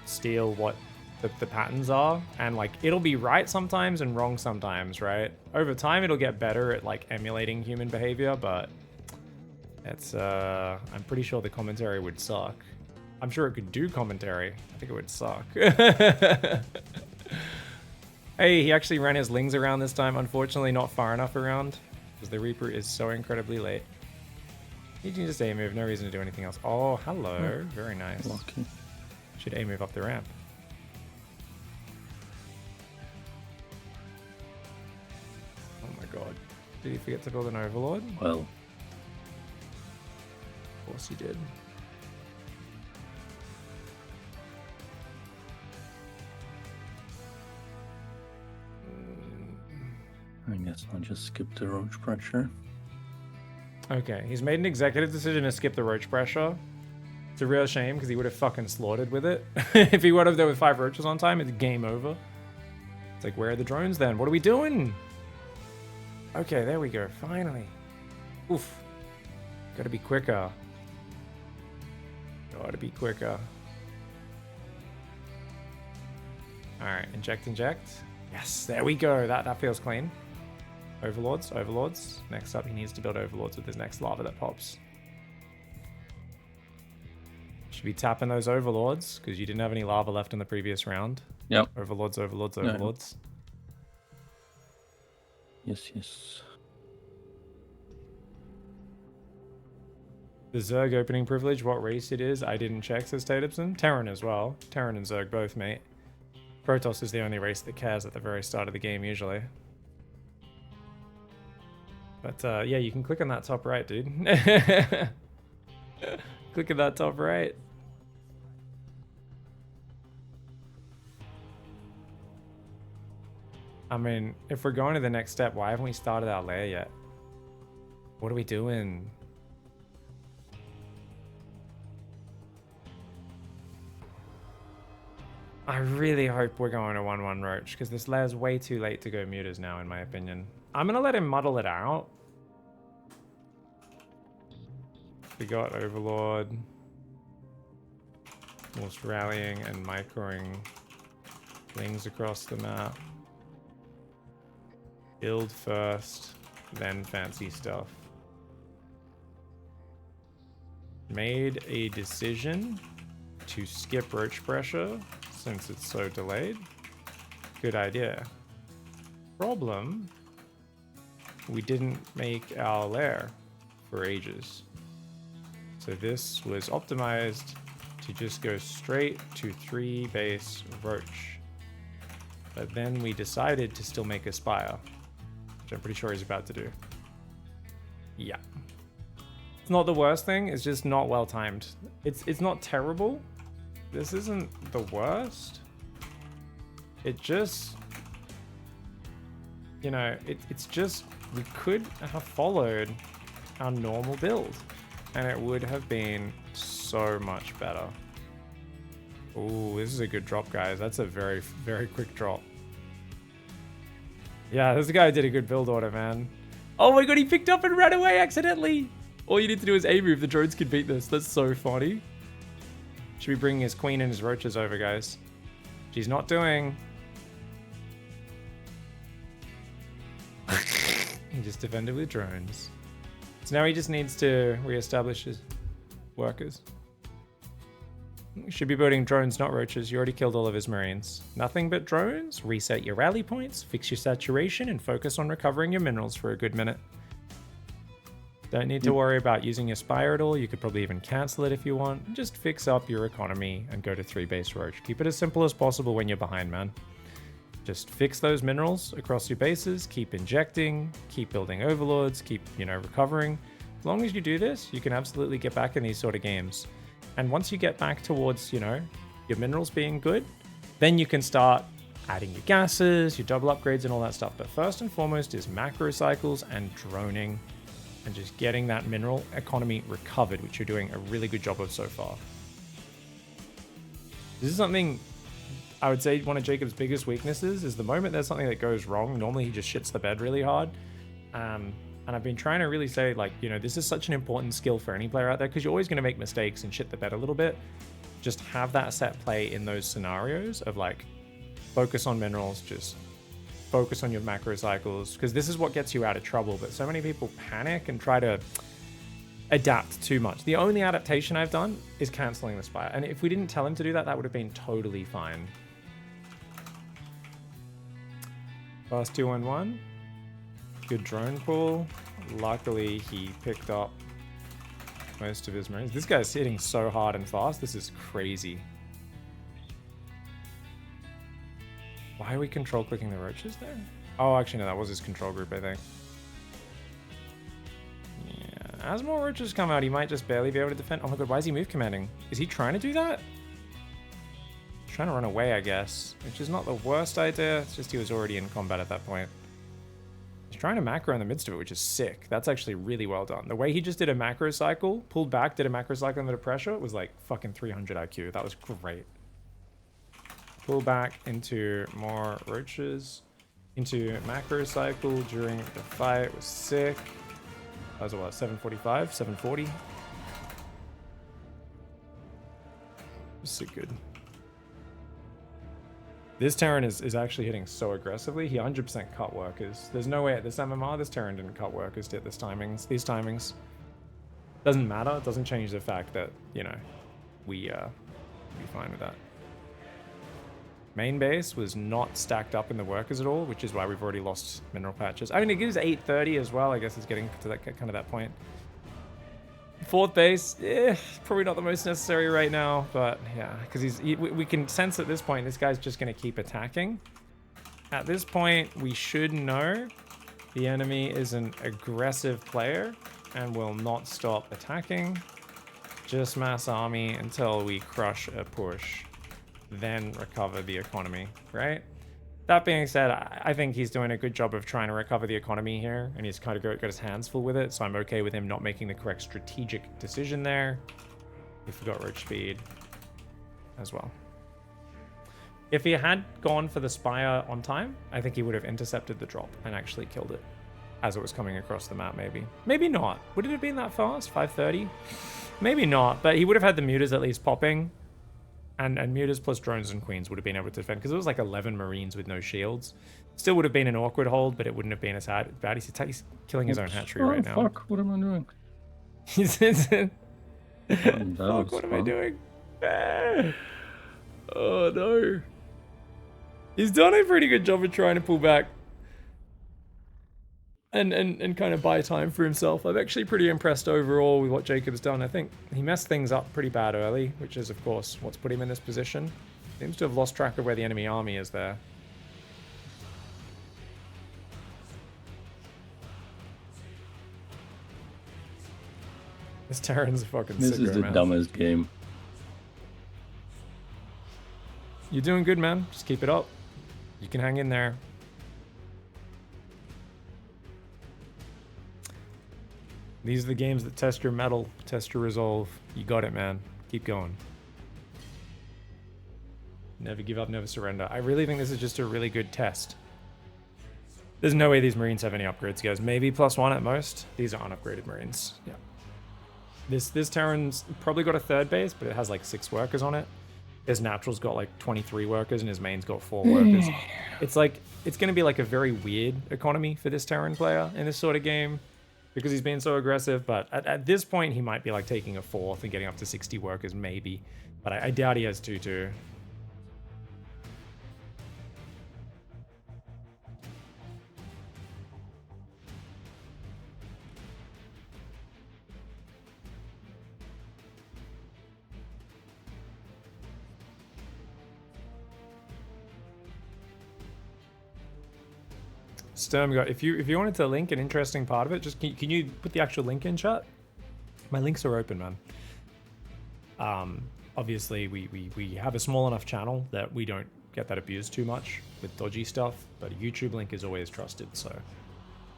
steal what the patterns are, and like it'll be right sometimes and wrong sometimes, right? Over time it'll get better at like emulating human behavior, but it's I'm pretty sure the commentary would suck. I'm sure it could do commentary. I think it would suck. Hey, he actually ran his lings around this time. Unfortunately, not far enough around because the Reaper is so incredibly late. You can just A-move, no reason to do anything else. Oh, hello. Very nice. Lucky. Should A-move up the ramp. Did he forget to build an overlord? Of Well, course he did. I guess I'll just skip the roach pressure. Okay, he's made an executive decision to skip the roach pressure. It's a real shame because he would have fucking slaughtered with it. If he would have there with 5 roaches on time, it's game over. It's like, where are the drones then? What are we doing? Okay, there we go. Finally. Oof. Gotta be quicker. Gotta be quicker. Alright, inject, inject. Yes, there we go. That feels clean. Overlords, overlords. Next up, he needs to build overlords with his next lava that pops. Should be tapping those overlords because you didn't have any lava left in the previous round. Yep. Overlords, overlords, No. overlords. Yes, yes. The Zerg opening privilege, what race it is, I didn't check, says Tatipson. Terran as well. Terran and Zerg both, mate. Protoss is the only race that cares at the very start of the game, usually. But yeah, you can click on that top right, dude. Click at that top right. I mean, if we're going to the next step, why haven't we started our lair yet? What are we doing? I really hope we're going to 1-1 Roach, because this lair's way too late to go mutas now, in my opinion. I'm going to let him muddle it out. We got Overlord. Most rallying and microing things across the map. Build first, then fancy stuff. Made a decision to skip roach pressure since it's so delayed. Good idea. Problem, we didn't make our lair for ages. So this was optimized to just go straight to 3 base roach. But then we decided to still make a spire, which I'm pretty sure he's about to do. Yeah. It's not the worst thing, it's just not well timed. It's not terrible. This isn't the worst. It just, you know, it's just, we could have followed our normal build and it would have been so much better. Ooh, this is a good drop, guys. That's a very, very quick drop. Yeah, this guy did a good build order, man. Oh my god, he picked up and ran away accidentally. All you need to do is A move. The drones can beat this. That's so funny. Should be bringing his queen and his roaches over, guys. She's not doing. He just defended with drones. So now he just needs to reestablish his workers. Should be building drones, not roaches. You already killed all of his marines. Nothing but drones. Reset your rally points, fix your saturation, and focus on recovering your minerals for a good minute. Don't need to worry about using your spire at all. You could probably even cancel it if you want. Just fix up your economy and go to 3 base roach. Keep it as simple as possible when you're behind, man. Just fix those minerals across your bases. Keep injecting. Keep building overlords. Keep, you know, recovering. As long as you do this, you can absolutely get back in these sort of games. And once you get back towards, you know, your minerals being good, then you can start adding your gases, your double upgrades and all that stuff. But first and foremost is macro cycles and droning and just getting that mineral economy recovered, which you're doing a really good job of so far. This is something I would say one of Jacob's biggest weaknesses is the moment there's something that goes wrong, normally he just shits the bed really hard. And I've been trying to really say, like, you know, this is such an important skill for any player out there because you're always going to make mistakes and shit the bed a little bit. Just have that set play in those scenarios of like, focus on minerals, just focus on your macro cycles, because this is what gets you out of trouble. But so many people panic and try to adapt too much. The only adaptation I've done is canceling the spire. And if we didn't tell him to do that, that would have been totally fine. Fast 2-1-1. Good drone pool. Luckily, he picked up most of his marines. This guy's hitting so hard and fast. This is crazy. Why are we control clicking the roaches there? Oh, actually, no, that was his control group, I think. as more roaches come out, he might just barely be able to defend. Oh my god, why is he move commanding? Is he trying to do that? He's trying to run away, I guess, which is not the worst idea. It's just he was already in combat at that point. He's trying to macro in the midst of it, which is sick. That's actually really well done. The way he just did a macro cycle, pulled back, did a macro cycle under pressure, it was like fucking 300 IQ. That was great. Pull back into more roaches, into macro cycle during the fight was sick. That was what, 745, 740? Was sick good. This Terran is actually hitting so aggressively. He 100% cut workers. There's no way at this MMR this Terran didn't cut workers at these timings. Doesn't matter. It doesn't change the fact that, you know, we be fine with that. Main base was not stacked up in the workers at all, which is why we've already lost mineral patches. I mean, it gives 830 as well. I guess it's getting to that kind of that point. Fourth base, probably not the most necessary right now, but yeah, because we can sense at this point this guy's just going to keep attacking. At this point, we should know the enemy is an aggressive player and will not stop attacking. Just mass army until we crush a push, then recover the economy, right? That being said, I think he's doing a good job of trying to recover the economy here, and he's kind of got his hands full with it, so I'm okay with him not making the correct strategic decision there. He forgot roach speed as well. If he had gone for the Spire on time, I think he would have intercepted the drop and actually killed it as it was coming across the map, maybe. Maybe not. Would it have been that fast? 530? Maybe not, but he would have had the mutas at least popping. And mutas plus drones and queens would have been able to defend, because it was like 11 marines with no shields. Still would have been an awkward hold, but it wouldn't have been as bad. He's killing his own hatchery right now. Fuck, what am I doing? Fuck, what am I doing? Oh no. He's done a pretty good job of trying to pull back and kind of buy time for himself. I'm actually pretty impressed overall with what Jacob's done. I think he messed things up pretty bad early, which is, of course, what's put him in this position. Seems to have lost track of where the enemy army is there. This Terran's a fucking This sicko, is the man. dumbest game. You're doing good, man. Just keep it up. You can hang in there. These are the games that test your mettle, test your resolve. You got it, man. Keep going. Never give up, never surrender. I really think this is just a really good test. There's no way these Marines have any upgrades, guys. Maybe +1 at most. These are unupgraded Marines. Yeah. This Terran's probably got a third base, but it has like 6 workers on it. His natural's got like 23 workers and his main's got 4 workers. It's like, it's going to be like a very weird economy for this Terran player in this sort of game, because he's been so aggressive. But at this point, he might be like taking a 4th and getting up to 60 workers, maybe. But I doubt he has 2-2. Sturm, if you wanted to link an interesting part of it, just can you put the actual link in chat? My links are open, man. Obviously we have a small enough channel that we don't get that abused too much with dodgy stuff, but a YouTube link is always trusted, so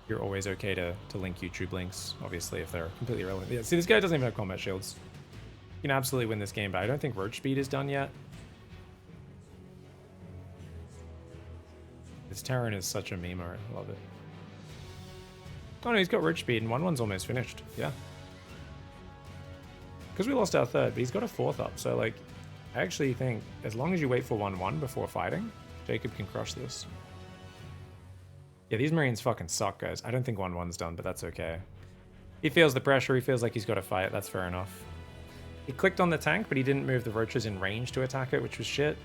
you're always okay to link YouTube links, obviously, if they're completely relevant. Yeah, see, this guy doesn't even have combat shields. You can absolutely win this game, but I don't think roach speed is done yet. This Terran is such a memer. I love it. Oh no, he's got roach speed and 1-1's almost finished. Yeah. Because we lost our 3rd, but he's got a 4th up. So, like, I actually think as long as you wait for 1-1 before fighting, Jacob can crush this. Yeah, these Marines fucking suck, guys. I don't think 1-1's done, but that's okay. He feels the pressure. He feels like he's got to fight. That's fair enough. He clicked on the tank, but he didn't move the roaches in range to attack it, which was shit.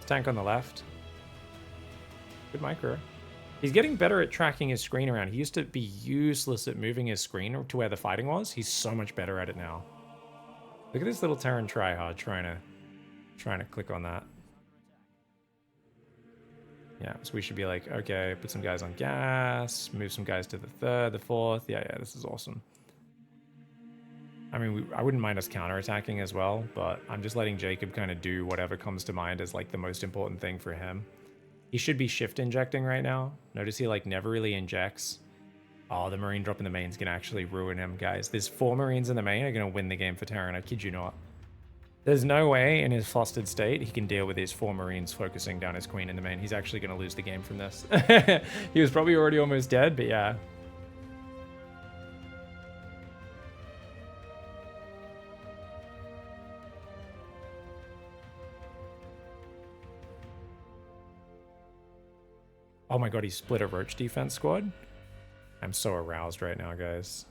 Tank on the left. Good micro. He's getting better at tracking his screen around. He used to be useless at moving his screen to where the fighting was. He's so much better at it now. Look at this little Terran tryhard trying to click on that. Yeah, so we should be like, okay, put some guys on gas, move some guys to the 3rd, the 4th. Yeah, this is awesome. I mean, I wouldn't mind us counterattacking as well, but I'm just letting Jacob kind of do whatever comes to mind as like the most important thing for him. He should be shift injecting right now. Notice he like never really injects. Oh, the Marine drop in the main is going to actually ruin him, guys. There's 4 Marines in the main are going to win the game for Terran. I kid you not. There's no way in his flustered state he can deal with his 4 Marines focusing down his queen in the main. He's actually going to lose the game from this. He was probably already almost dead, but yeah. Oh my god, he split a Roach defense squad. I'm so aroused right now, guys.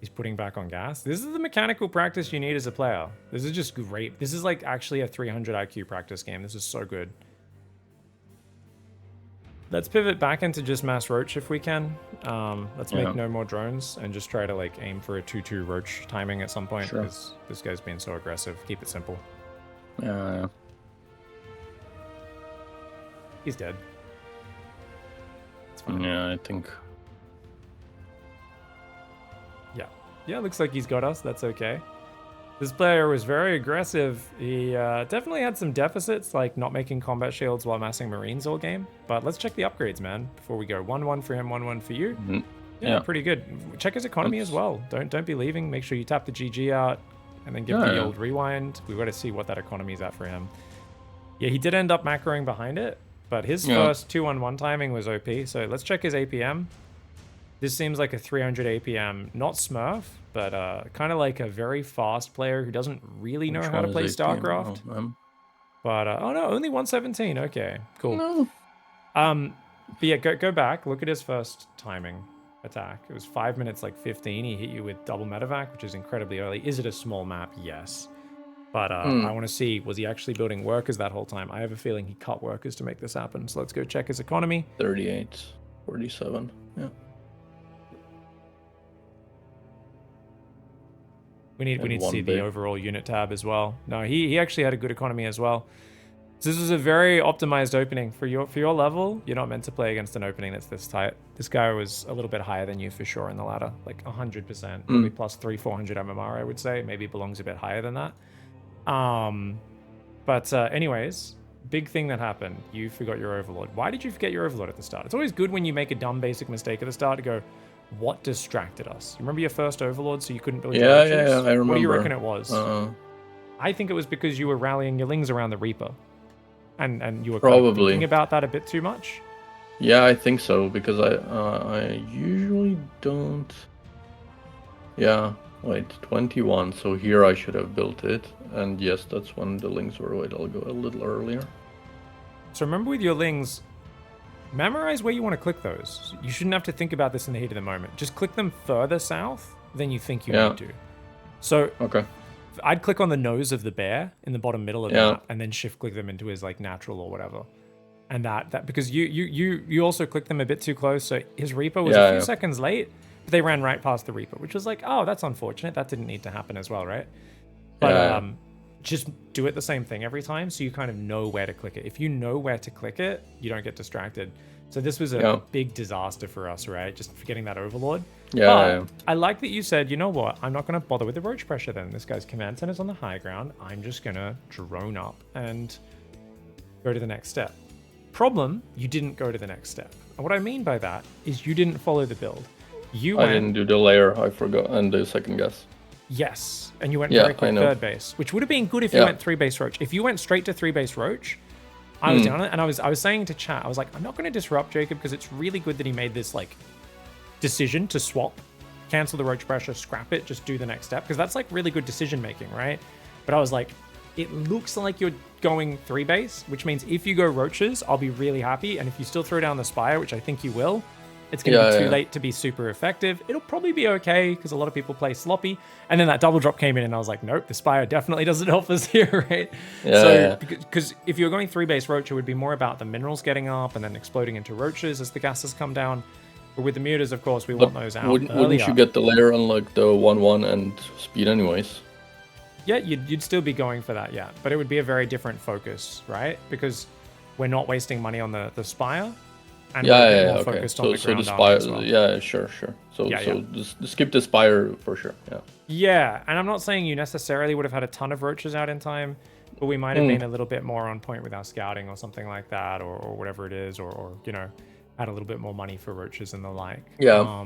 He's putting back on gas. This is the mechanical practice you need as a player. This is just great. This is like actually a 300 IQ practice game. This is so good. Let's pivot back into just mass Roach if we can. Let's make no more drones and just try to like aim for a 2-2 Roach timing at some point because this guy's being so aggressive. Keep it simple. Yeah. He's dead. It's fine. Yeah, I think. Yeah, looks like he's got us. That's okay. This player was very aggressive. He definitely had some deficits, like not making combat shields while massing Marines all game. But let's check the upgrades, man, before we go. 1-1 for him, 1-1 for you. Mm-hmm. Yeah, pretty good. Check his economy as well. Don't be leaving. Make sure you tap the GG out and then give the old rewind. We got to see what that economy is at for him. Yeah, he did end up macroing behind it, but his first 2-on-1 timing was OP. So let's check his APM. This seems like a 300 APM, not Smurf, but kind of like a very fast player who doesn't really know how to play StarCraft. But oh no, only 117. Okay, cool. No. But yeah, go back. Look at his first timing attack. It was 5 minutes like 15. He hit you with double medevac, which is incredibly early. Is it a small map? Yes. But I want to see, was he actually building workers that whole time? I have a feeling he cut workers to make this happen. So let's go check his economy. 38, 47. Yeah. We need to see the overall unit tab as well. No, he actually had a good economy as well. So this was a very optimized opening for your level. You're not meant to play against an opening that's this tight. This guy was a little bit higher than you for sure in the ladder, like 100%, probably plus 300-400 MMR. I would say maybe belongs a bit higher than that. But anyways, big thing that happened. You forgot your Overlord. Why did you forget your Overlord at the start? It's always good when you make a dumb basic mistake at the start to go, what distracted us? You remember your first Overlord, so you couldn't build your Roaches? Yeah, I remember. What do you reckon it was? I think it was because you were rallying your Lings around the Reaper. And you were kind of thinking about that a bit too much? Yeah, I think so, because I usually don't... Yeah, wait, 21, so here I should have built it. And yes, that's when the Lings were. Wait, I'll go a little earlier. So remember with your Lings, memorize where you want to click those. You shouldn't have to think about this in the heat of the moment. Just click them further south than you think you need to. So I'd click on the nose of the bear in the bottom middle of the map and then shift click them into his like natural or whatever. And that because you also clicked them a bit too close. So his Reaper was a few seconds late, but they ran right past the Reaper, which was like, oh, that's unfortunate. That didn't need to happen as well, right? But just do it the same thing every time so you kind of know where to click it. If you know where to click it, you don't get distracted. So this was a big disaster for us, right? Just forgetting that Overlord. I like that you said, you know what? I'm not going to bother with the Roach pressure then. This guy's command center's on the high ground. I'm just going to drone up and go to the next step. Problem, you didn't go to the next step. And what I mean by that is you didn't follow the build. I didn't do the layer, I forgot, and the second guess. Yes, and you went very quick third base, which would have been good if you went 3-base Roach. If you went straight to 3-base Roach, I was down on it, and I was saying to chat, I was like, I'm not going to disrupt Jacob because it's really good that he made this like decision to swap, cancel the Roach pressure, scrap it, just do the next step, because that's like really good decision making, right? But I was like, it looks like you're going 3-base, which means if you go Roaches, I'll be really happy, and if you still throw down the Spire, which I think you will, it's going to be too late to be super effective. It'll probably be okay because a lot of people play sloppy. And then that double drop came in and I was like, nope, the Spire definitely doesn't help us here, right? Because if you're going 3-base Roach, it would be more about the minerals getting up and then exploding into Roaches as the gases come down. But with the mutas, of course, we want those out wouldn't you get the layer on like the 1-1 and speed anyways? Yeah, you'd still be going for that, yeah. But it would be a very different focus, right? Because we're not wasting money on the Spire. And we're a bit more Okay. focused on So the so ground the army spire, as well. yeah, sure. So Yeah, so yeah. just skip the spire for sure. Yeah. Yeah, and I'm not saying you necessarily would have had a ton of roaches out in time, but we might have been a little bit more on point with our scouting or something like that, or whatever it is, or you know, had a little bit more money for roaches and the like. Yeah.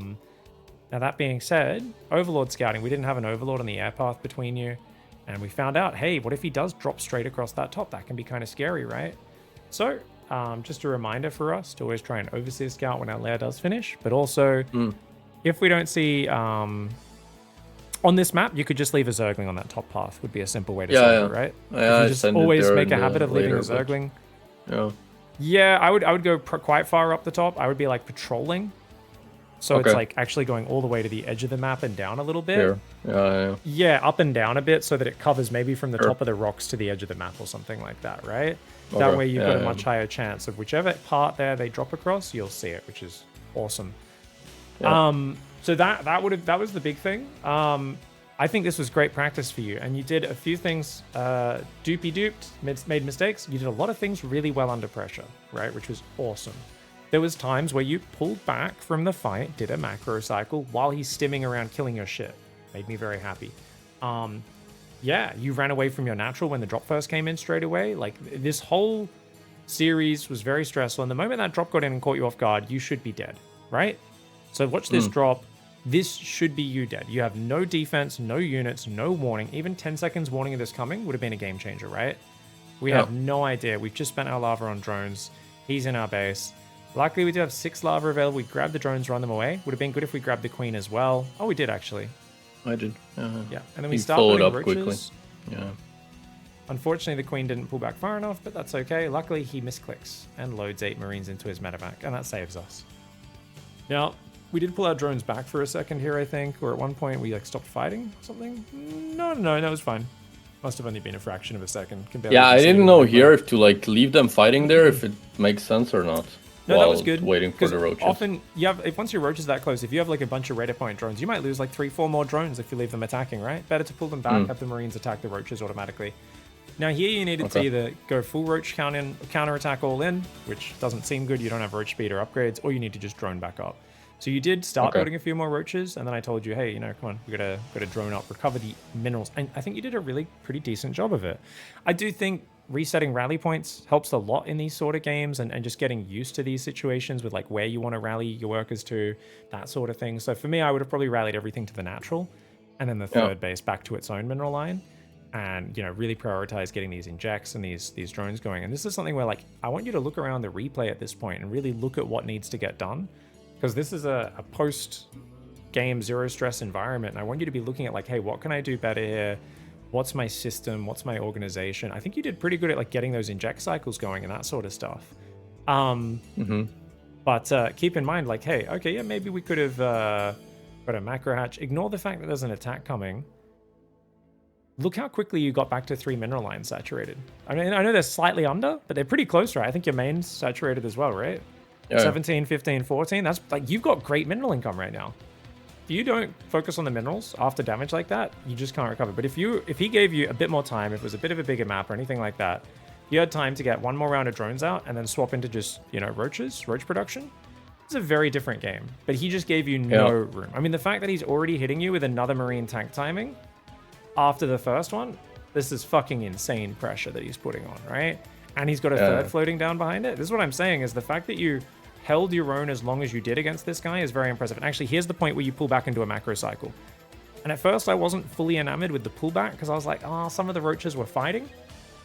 Now that being said, Overlord scouting, we didn't have an Overlord on the air path between you, and we found out, hey, what if he does drop straight across that top? That can be kind of scary, right? So, just a reminder for us to always try and overseer scout when our lair does finish, but also, if we don't see on this map, you could just leave a Zergling on that top path. Would be a simple way to solve it, right? Yeah, If I you just send it always there make in a habit the of leaving a later, but- Zergling. Yeah. Yeah, I would go quite far up the top. I would be like patrolling, so it's Okay. like actually going all the way to the edge of the map and down a little bit. Here. Yeah. Yeah, up and down a bit so that it covers maybe from the Sure. top of the rocks to the edge of the map or something like that, right? That Okay, way you've yeah, got a yeah. much higher chance of whichever part there they drop across, you'll see it, which is awesome. Yeah. So that was the big thing. I think this was great practice for you, and you did a few things duped, made mistakes. You did a lot of things really well under pressure, right? Which was awesome. There was times where you pulled back from the fight, did a macro cycle while he's stimming around killing your shit. Made me very happy. Yeah, you ran away from your natural when the drop first came in straight away. Like, this whole series was very stressful, and the moment that drop got in and caught you off guard, you should be dead, right? So watch this drop. This should be you dead. You have no defense, no units, no warning. Even 10 seconds warning of this coming would have been a game changer, right? We have no idea. We've just spent our lava on drones. He's in our base. Luckily, we do have 6 lava available. We grabbed the drones, run them away. Would have been good if we grabbed the queen as well. Oh, we did actually. I did. Yeah, and then we He start followed building up quickly. roaches. Yeah. Unfortunately, the queen didn't pull back far enough, but that's okay. Luckily, he misclicks and loads 8 marines into his medevac, and that saves us. Now, we did pull our drones back for a second here, I think, or at one point we like stopped fighting or something. No, that was fine. Must have only been a fraction of a second. Can barely Yeah, I even see didn't it know in the here map. if to like leave them fighting there, if it makes sense or not. No, that while was good. Waiting for 'cause the roaches. Often, you have if once your roach is that close, if you have like a bunch of radar point drones, you might lose like 3-4 more drones if you leave them attacking, right? Better to pull them back, have the marines attack the roaches automatically. Now here you needed to Okay. either go full roach counter attack all in, which doesn't seem good. You don't have roach speed or upgrades, or you need to just drone back up. So you did start Okay. building a few more roaches, and then I told you, hey, you know, come on, we gotta drone up, recover the minerals, and I think you did a really pretty decent job of it. I do think resetting rally points helps a lot in these sort of games, and just getting used to these situations with like where you want to rally your workers to, that sort of thing. So for me, I would have probably rallied everything to the natural, and then the third base back to its own mineral line. And, you know, really prioritize getting these injects and these drones going. And this is something where, like, I want you to look around the replay at this point and really look at what needs to get done. Because this is a post-game zero-stress environment. And I want you to be looking at, like, hey, what can I do better here? What's my system? What's my organization? I think you did pretty good at, like, getting those inject cycles going and that sort of stuff. But keep in mind, like, hey, okay, yeah, maybe we could have got a macro hatch. Ignore the fact that there's an attack coming. Look how quickly you got back to 3 mineral lines saturated. I mean, I know they're slightly under, but they're pretty close, right? I think your main's saturated as well, right? Yeah. 17, 15, 14. That's like, you've got great mineral income right now. If you don't focus on the minerals after damage like that, you just can't recover. But if he gave you a bit more time, if it was a bit of a bigger map or anything like that, you had time to get one more round of drones out and then swap into just, you know, roach production. It's a very different game. But he just gave you no room. I mean, the fact that he's already hitting you with another marine tank timing after the first one, this is fucking insane pressure that he's putting on, right? And he's got a third floating down behind it. This is what I'm saying, is the fact that you held your own as long as you did against this guy is very impressive. And actually, here's the point where you pull back into a macro cycle. And at first, I wasn't fully enamored with the pullback because I was like, oh, some of the roaches were fighting.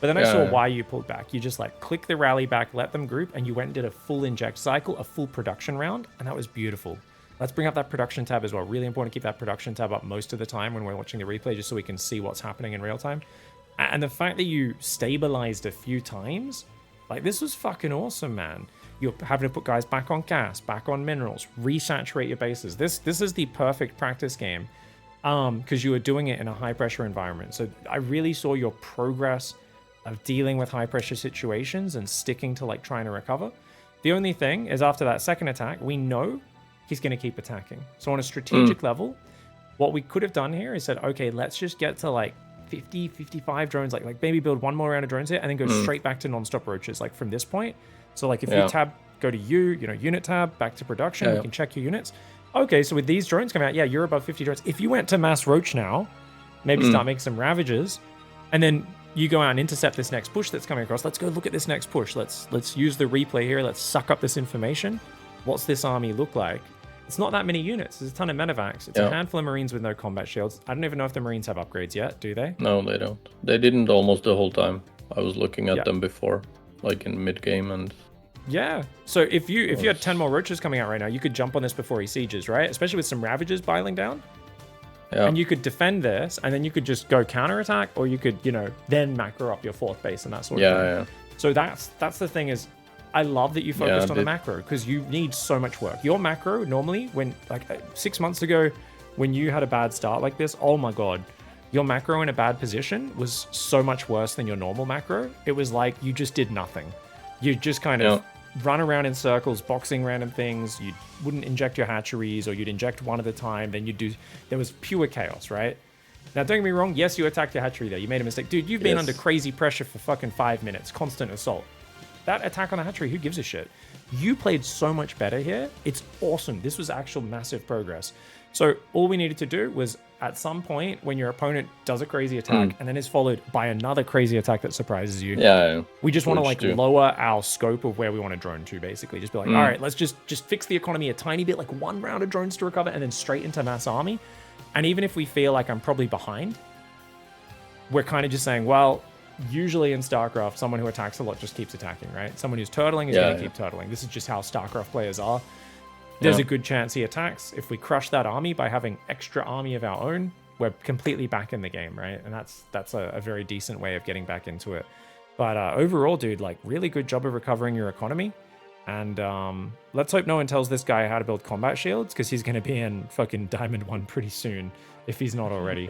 But then I saw why you pulled back. You just like click the rally back, let them group, and you went and did a full inject cycle, a full production round, and that was beautiful. Let's bring up that production tab as well. Really important to keep that production tab up most of the time when we're watching the replay, just so we can see what's happening in real time. And the fact that you stabilized a few times, like, this was fucking awesome, man. You're having to put guys back on gas, back on minerals, resaturate your bases. This is the perfect practice game because you were doing it in a high pressure environment. So I really saw your progress of dealing with high pressure situations and sticking to like trying to recover. The only thing is, after that second attack, we know he's going to keep attacking. So on a strategic level, what we could have done here is said, okay, let's just get to like 50, 55 drones, like maybe build one more round of drones here and then go straight back to non-stop roaches, like from this point. So like if you go to unit tab, back to production. Yeah, You yeah. can check your units. Okay, so with these drones coming out, yeah, you're above 50 drones. If you went to mass roach now, maybe start making some ravages, and then you go out and intercept this next push that's coming across. Let's go look at this next push. Let's use the replay here. Let's suck up this information. What's this army look like? It's not that many units. There's a ton of medevacs. It's a handful of Marines with no combat shields. I don't even know if the Marines have upgrades yet, do they? No, they don't. They didn't almost the whole time. I was looking at them before, like in mid-game, and... Yeah. So if you had 10 more roaches coming out right now, you could jump on this before he sieges, right? Especially with some ravages biling down. Yeah. And you could defend this, and then you could just go counterattack, or you could, then macro up your 4th base and that sort of thing. Yeah. So that's the thing is, I love that you focused on the macro, because you need so much work. Your macro, normally, when, 6 months ago, when you had a bad start like this, oh my god, your macro in a bad position was so much worse than your normal macro. It was like you just did nothing. You just kind of run around in circles, boxing random things. You wouldn't inject your hatcheries, or you'd inject one at a time. Then there was pure chaos, right? Now, don't get me wrong. Yes, you attacked your hatchery there. You made a mistake. Dude, you've been under crazy pressure for fucking 5 minutes. Constant assault. That attack on the hatchery, who gives a shit? You played so much better here. It's awesome. This was actual massive progress. So all we needed to do was, at some point, when your opponent does a crazy attack and then is followed by another crazy attack that surprises you, we just want to lower our scope of where we want to drone to, basically. Just be like, all right, let's just fix the economy a tiny bit, like 1 round of drones to recover, and then straight into mass army. And even if we feel like I'm probably behind, we're kind of just saying, well, usually in StarCraft, someone who attacks a lot just keeps attacking, right? Someone who's turtling is going to keep turtling. This is just how StarCraft players are. There's a good chance he attacks. If we crush that army by having extra army of our own, we're completely back in the game, right? And that's a very decent way of getting back into it. But overall, dude, really good job of recovering your economy. And let's hope no one tells this guy how to build combat shields, because he's going to be in fucking Diamond 1 pretty soon, if he's not already.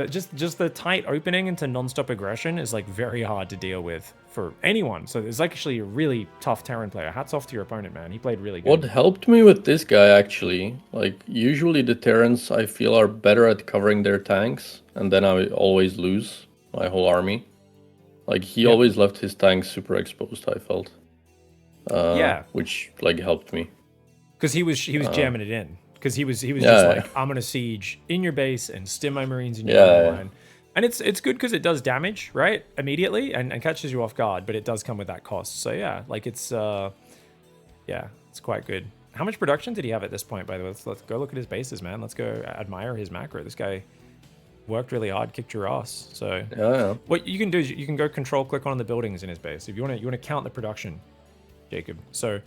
Just the tight opening into non-stop aggression is very hard to deal with for anyone. So it's actually a really tough Terran player. Hats off to your opponent, man. He played really good. What helped me with this guy, actually, usually the Terrans, I feel, are better at covering their tanks, and then I always lose my whole army. He always left his tanks super exposed, I felt. Which helped me. Because he was jamming it in. Because he was just I'm gonna siege in your base and stim my Marines in your line. And it's good because it does damage, right? Immediately and catches you off guard, but it does come with that cost. So it's quite good. How much production did he have at this point, by the way? Let's go look at his bases, man. Let's go admire his macro. This guy worked really hard, kicked your ass. So what you can do is you can go control click on the buildings in his base. If you want to count the production, Jacob. So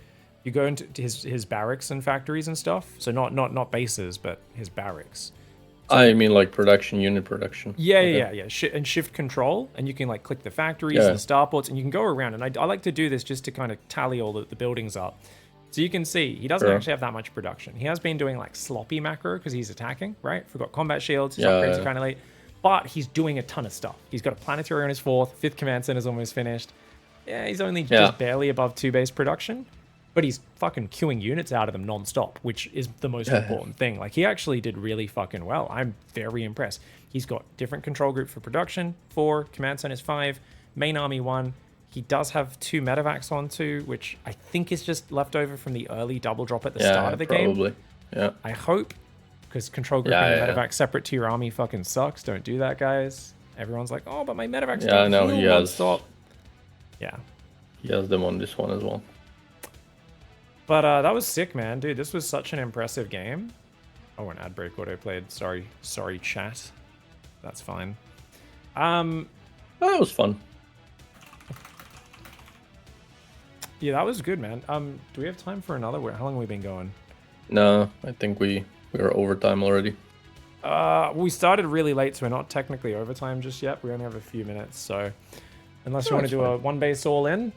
you go into his barracks and factories and stuff. So not bases, but his barracks. So, I mean production, unit production. Yeah. And shift control, and you can click the factories and starports, and you can go around. And I like to do this just to kind of tally all the buildings up. So you can see he doesn't actually have that much production. He has been doing sloppy macro because he's attacking, right? Forgot combat shields, his upgrades are kind of late. But he's doing a ton of stuff. He's got a planetary on his 4th, 5th command center is almost finished. Yeah, he's only just barely above 2 base production. But he's fucking queuing units out of them non-stop, which is the most important thing. He actually did really fucking well. I'm very impressed. He's got different control group for production, 4, command centers 5, main army 1. He does have 2 medevacs on 2, which I think is just left over from the early double drop at the start of the game. Yeah, I hope, because control group and the medevac separate to your army fucking sucks. Don't do that, guys. Everyone's like, oh, but my medevac's don't heal non-stop. Yeah. He has them on this one as well. But that was sick, man. Dude, this was such an impressive game. Oh, an ad break auto-played. Sorry, chat. That's fine. That was fun. Yeah, that was good, man. Do we have time for another? How long have we been going? No, I think we are overtime already. We started really late, so we're not technically overtime just yet. We only have a few minutes, so unless you want to do a 1 base all in,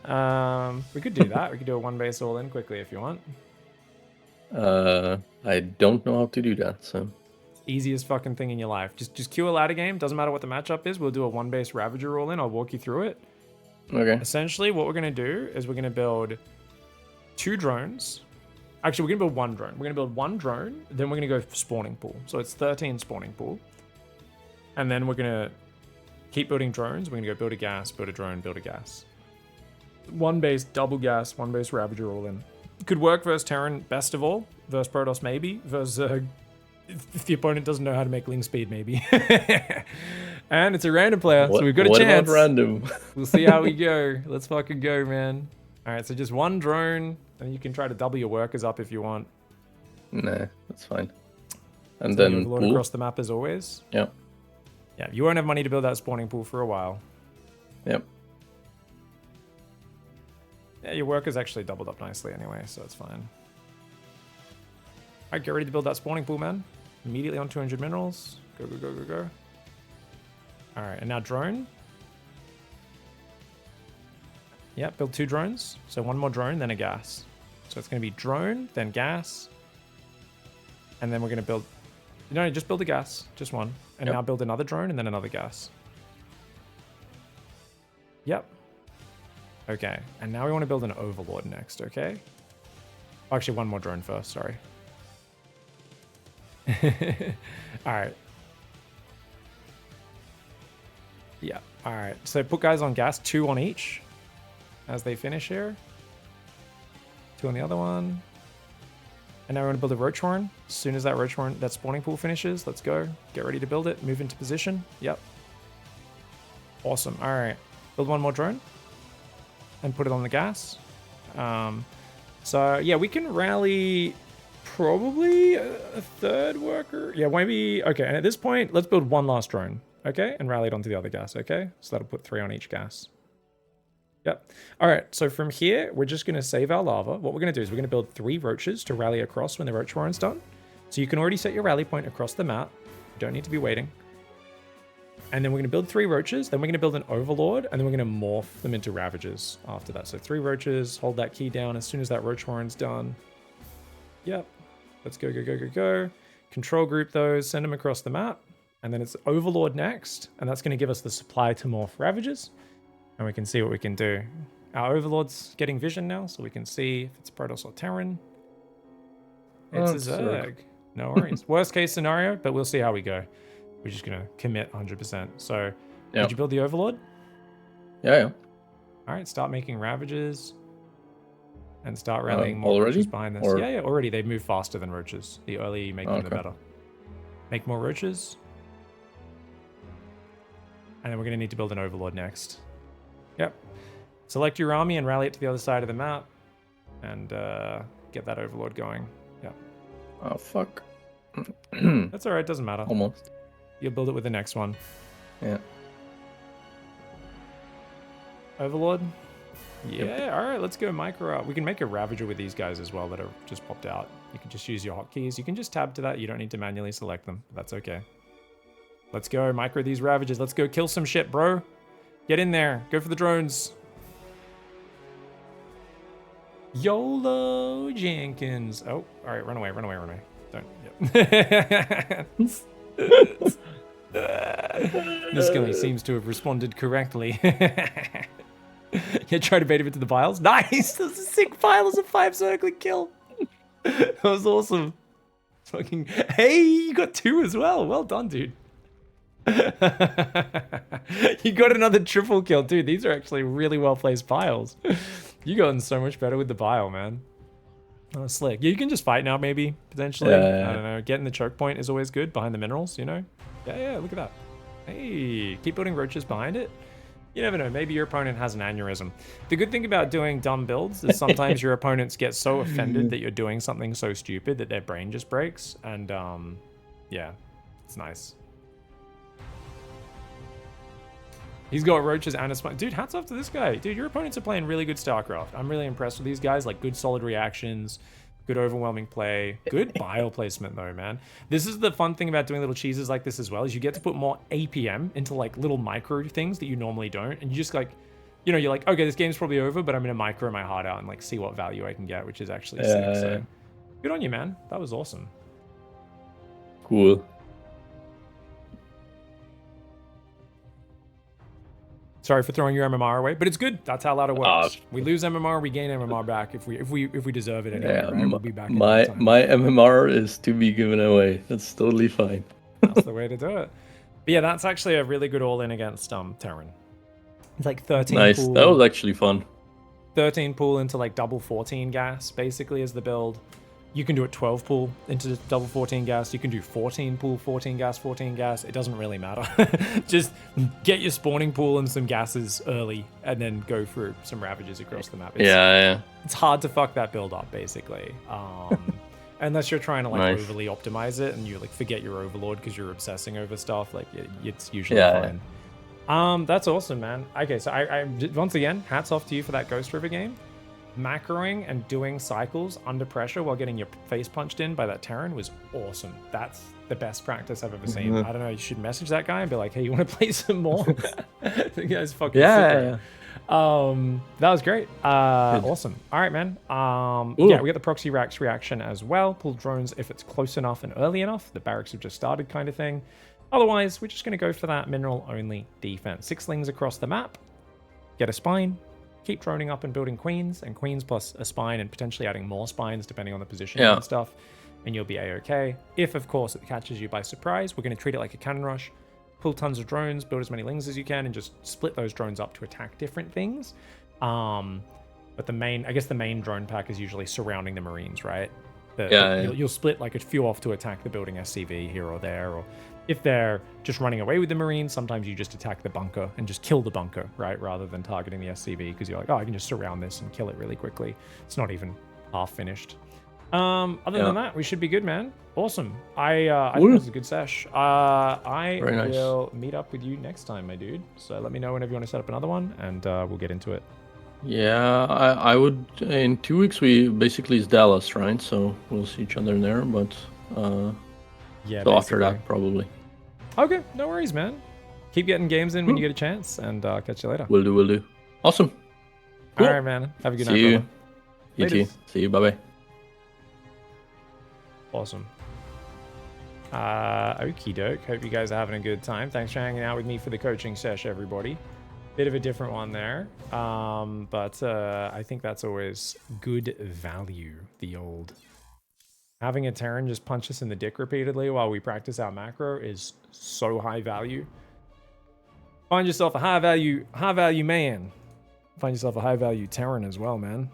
we could do that. We could do a 1 base all in quickly if you want. I don't know how to do that, so easiest fucking thing in your life. Just queue a ladder game. Doesn't matter what the matchup is. We'll do a 1 base Ravager all in. I'll walk you through it. Okay. Essentially, what we're gonna do is we're gonna build 2 drones. Actually, we're gonna build 1 drone. We're gonna build 1 drone, then we're gonna go spawning pool. So it's 13 spawning pool, and then we're gonna keep building drones. We're gonna go build a gas, build a drone, build a gas. One base, double gas, one base Ravager all in. Could work versus Terran, best of all. Versus Protoss, maybe. Versus Zerg, if the opponent doesn't know how to make Ling speed, maybe. And it's a random player, so we've got a what chance. About random? We'll see how we go. Let's fucking go, man. Alright, so just one drone, and you can try to double your workers up if you want. Nah, that's fine. And So then you overload pool. across the map as always. Yeah. Yeah, you won't have money to build that spawning pool for a while. Yep. Yeah, your workers actually doubled up nicely anyway, so it's fine. Alright, get ready to build that spawning pool, man. Immediately on 200 minerals. Go, go, go, go, go. Alright, and now drone. Yeah, build 2 drones. So one more drone, then a gas. So it's going to be drone, then gas. And then we're going to build... No, just build a gas. Just one. And Yep. now build another drone and then another gas. Yep. Okay. And now we want to build an overlord next, okay? Oh, actually, one more drone first, sorry. Alright. Yeah, alright. So put guys on gas, 2 on each as they finish here. 2 on the other one. And now we're going to build a roach horn. As soon as that roach horn, that spawning pool finishes, let's go. Get ready to build it. Move into position. Yep. Awesome. Alright. Build one more drone. And put it on the gas. So, yeah, we can rally probably a third worker. Yeah, maybe... Okay, and at this point, let's build one last drone. Okay? And rally it onto the other gas, okay? So that'll put 3 on each gas. Yep. All right, so from here, we're just going to save our lava. What we're going to do is we're going to build 3 roaches to rally across when the roach warren's done. So you can already set your rally point across the map. You don't need to be waiting. And then we're going to build 3 roaches. Then we're going to build an overlord. And then we're going to morph them into ravagers after that. So 3 roaches, hold that key down as soon as that roach warren's done. Yep. Let's go, go, go, go, go. Control group those, send them across the map. And then it's overlord next. And that's going to give us the supply to morph ravagers. And we can see what we can do. Our overlord's getting vision now, so we can see if it's Protoss or Terran. It's a Zerg. No worries. Worst case scenario, but we'll see how we go. We're just going to commit 100%. So, did you build the overlord? Yeah, yeah. All right, start making ravages. And start rallying more already? roaches behind this. Or... Yeah, already. They move faster than roaches. The earlier you make them, the Okay. better. Make more roaches. And then we're going to need to build an overlord next. Yep. Select your army and rally it to the other side of the map. And get that overlord going. Yep. Oh, fuck. That's alright, doesn't matter. Almost. You'll build it with the next one. Yeah. Overlord? Yeah, alright, let's go micro up. We can make a Ravager with these guys as well that are just popped out. You can just use your hotkeys. You can just tab to that. You don't need to manually select them. That's okay. Let's go micro these Ravagers. Let's go kill some shit, bro. Get in there. Go for the drones. YOLO Jenkins. Oh, alright, run away, run away, run away. Don't. Yep. This guy seems to have responded correctly. Yeah, try to bait him into the vials. Nice! That's a sick vial as a 5 circling kill. That was awesome. Fucking. Hey, you got 2 as well. Well done, dude. You got another triple kill, dude. These are actually really well placed vials. You gotten so much better with the vial, man. Oh, slick. Yeah, you can just fight now, maybe, potentially. Yeah. I don't know. Getting the choke point is always good behind the minerals, you know? Yeah, look at that. Hey, keep building roaches behind it. You never know. Maybe your opponent has an aneurysm. The good thing about doing dumb builds is sometimes your opponents get so offended that you're doing something so stupid that their brain just breaks. And, yeah, it's nice. He's got roaches and a spine. Dude, hats off to this guy. Dude, your opponents are playing really good StarCraft. I'm really impressed with these guys. Like, good solid reactions, good overwhelming play, good bio placement, though, man. This is the fun thing about doing little cheeses like this as well, is you get to put more APM into, like, little micro things that you normally don't. And you just, like, you know, you're like, okay, this game's probably over, but I'm going to micro my heart out and, like, see what value I can get, which is actually sick. So, good on you, man. That was awesome. Cool. Sorry for throwing your MMR away, but it's good. That's how ladder works. We lose MMR, we gain MMR back if we deserve it anyway. Yeah, right? We'll be back. My MMR is to be given away. That's totally fine. That's the way to do it. But yeah, that's actually a really good all-in against Terran. It's like 13. Nice. Pool. That was actually fun. 13 pool into like double 14 gas, basically, is the build. You can do it 12 pool into double 14 gas. You can do 14 pool, 14 gas, 14 gas. It doesn't really matter. Just get your spawning pool and some gases early, and then go through some ravages across the map. It's hard to fuck that build up, basically. Unless you're trying to like Nice. overly optimize it and you like forget your overlord because you're obsessing over stuff. Like it's usually fine. That's awesome, man. Okay, so I once again, hats off to you for that Ghost River game. Macroing and doing cycles under pressure while getting your face punched in by that Terran was awesome. That's the best practice I've ever seen. I don't know, you should message that guy and be like, hey, you want to play some more? The guy's fucking sick, right? That was great. Awesome. All right, man. Yeah, we got the proxy racks reaction as well. Pull drones if it's close enough and early enough. The barracks have just started kind of thing. Otherwise, we're just going to go for that mineral-only defense. 6 slings across the map. Get a spine. Keep droning up and building queens, and queens plus a spine, and potentially adding more spines depending on the position and stuff, and you'll be a-okay. If, of course, it catches you by surprise, we're going to treat it like a cannon rush. Pull tons of drones, build as many lings as you can, and just split those drones up to attack different things. But the main drone pack is usually surrounding the Marines, right? You'll split like a few off to attack the building SCV here or there, or if they're just running away with the Marines, sometimes you just attack the bunker and just kill the bunker, right? Rather than targeting the SCV, because you're like, oh, I can just surround this and kill it really quickly. It's not even half finished. Other than that, we should be good, man. Awesome. I think this is a good sesh. I will meet up with you next time, my dude. So let me know whenever you want to set up another one, and we'll get into it. Yeah, I would. In 2 weeks, we basically is Dallas, right? So we'll see each other there. But yeah, so after that, probably. Okay, no worries, man. Keep getting games in when you get a chance, and catch you later. Will do. Awesome. Cool. All right, man. Have a good night, See you. brother. You too. See you. Bye-bye. Awesome. Okie doke. Hope you guys are having a good time. Thanks for hanging out with me for the coaching sesh, everybody. Bit of a different one there. But I think that's always good value, the old. Having a Terran just punch us in the dick repeatedly while we practice our macro is so high value. Find yourself a high value man. Find yourself a high value Terran as well, man.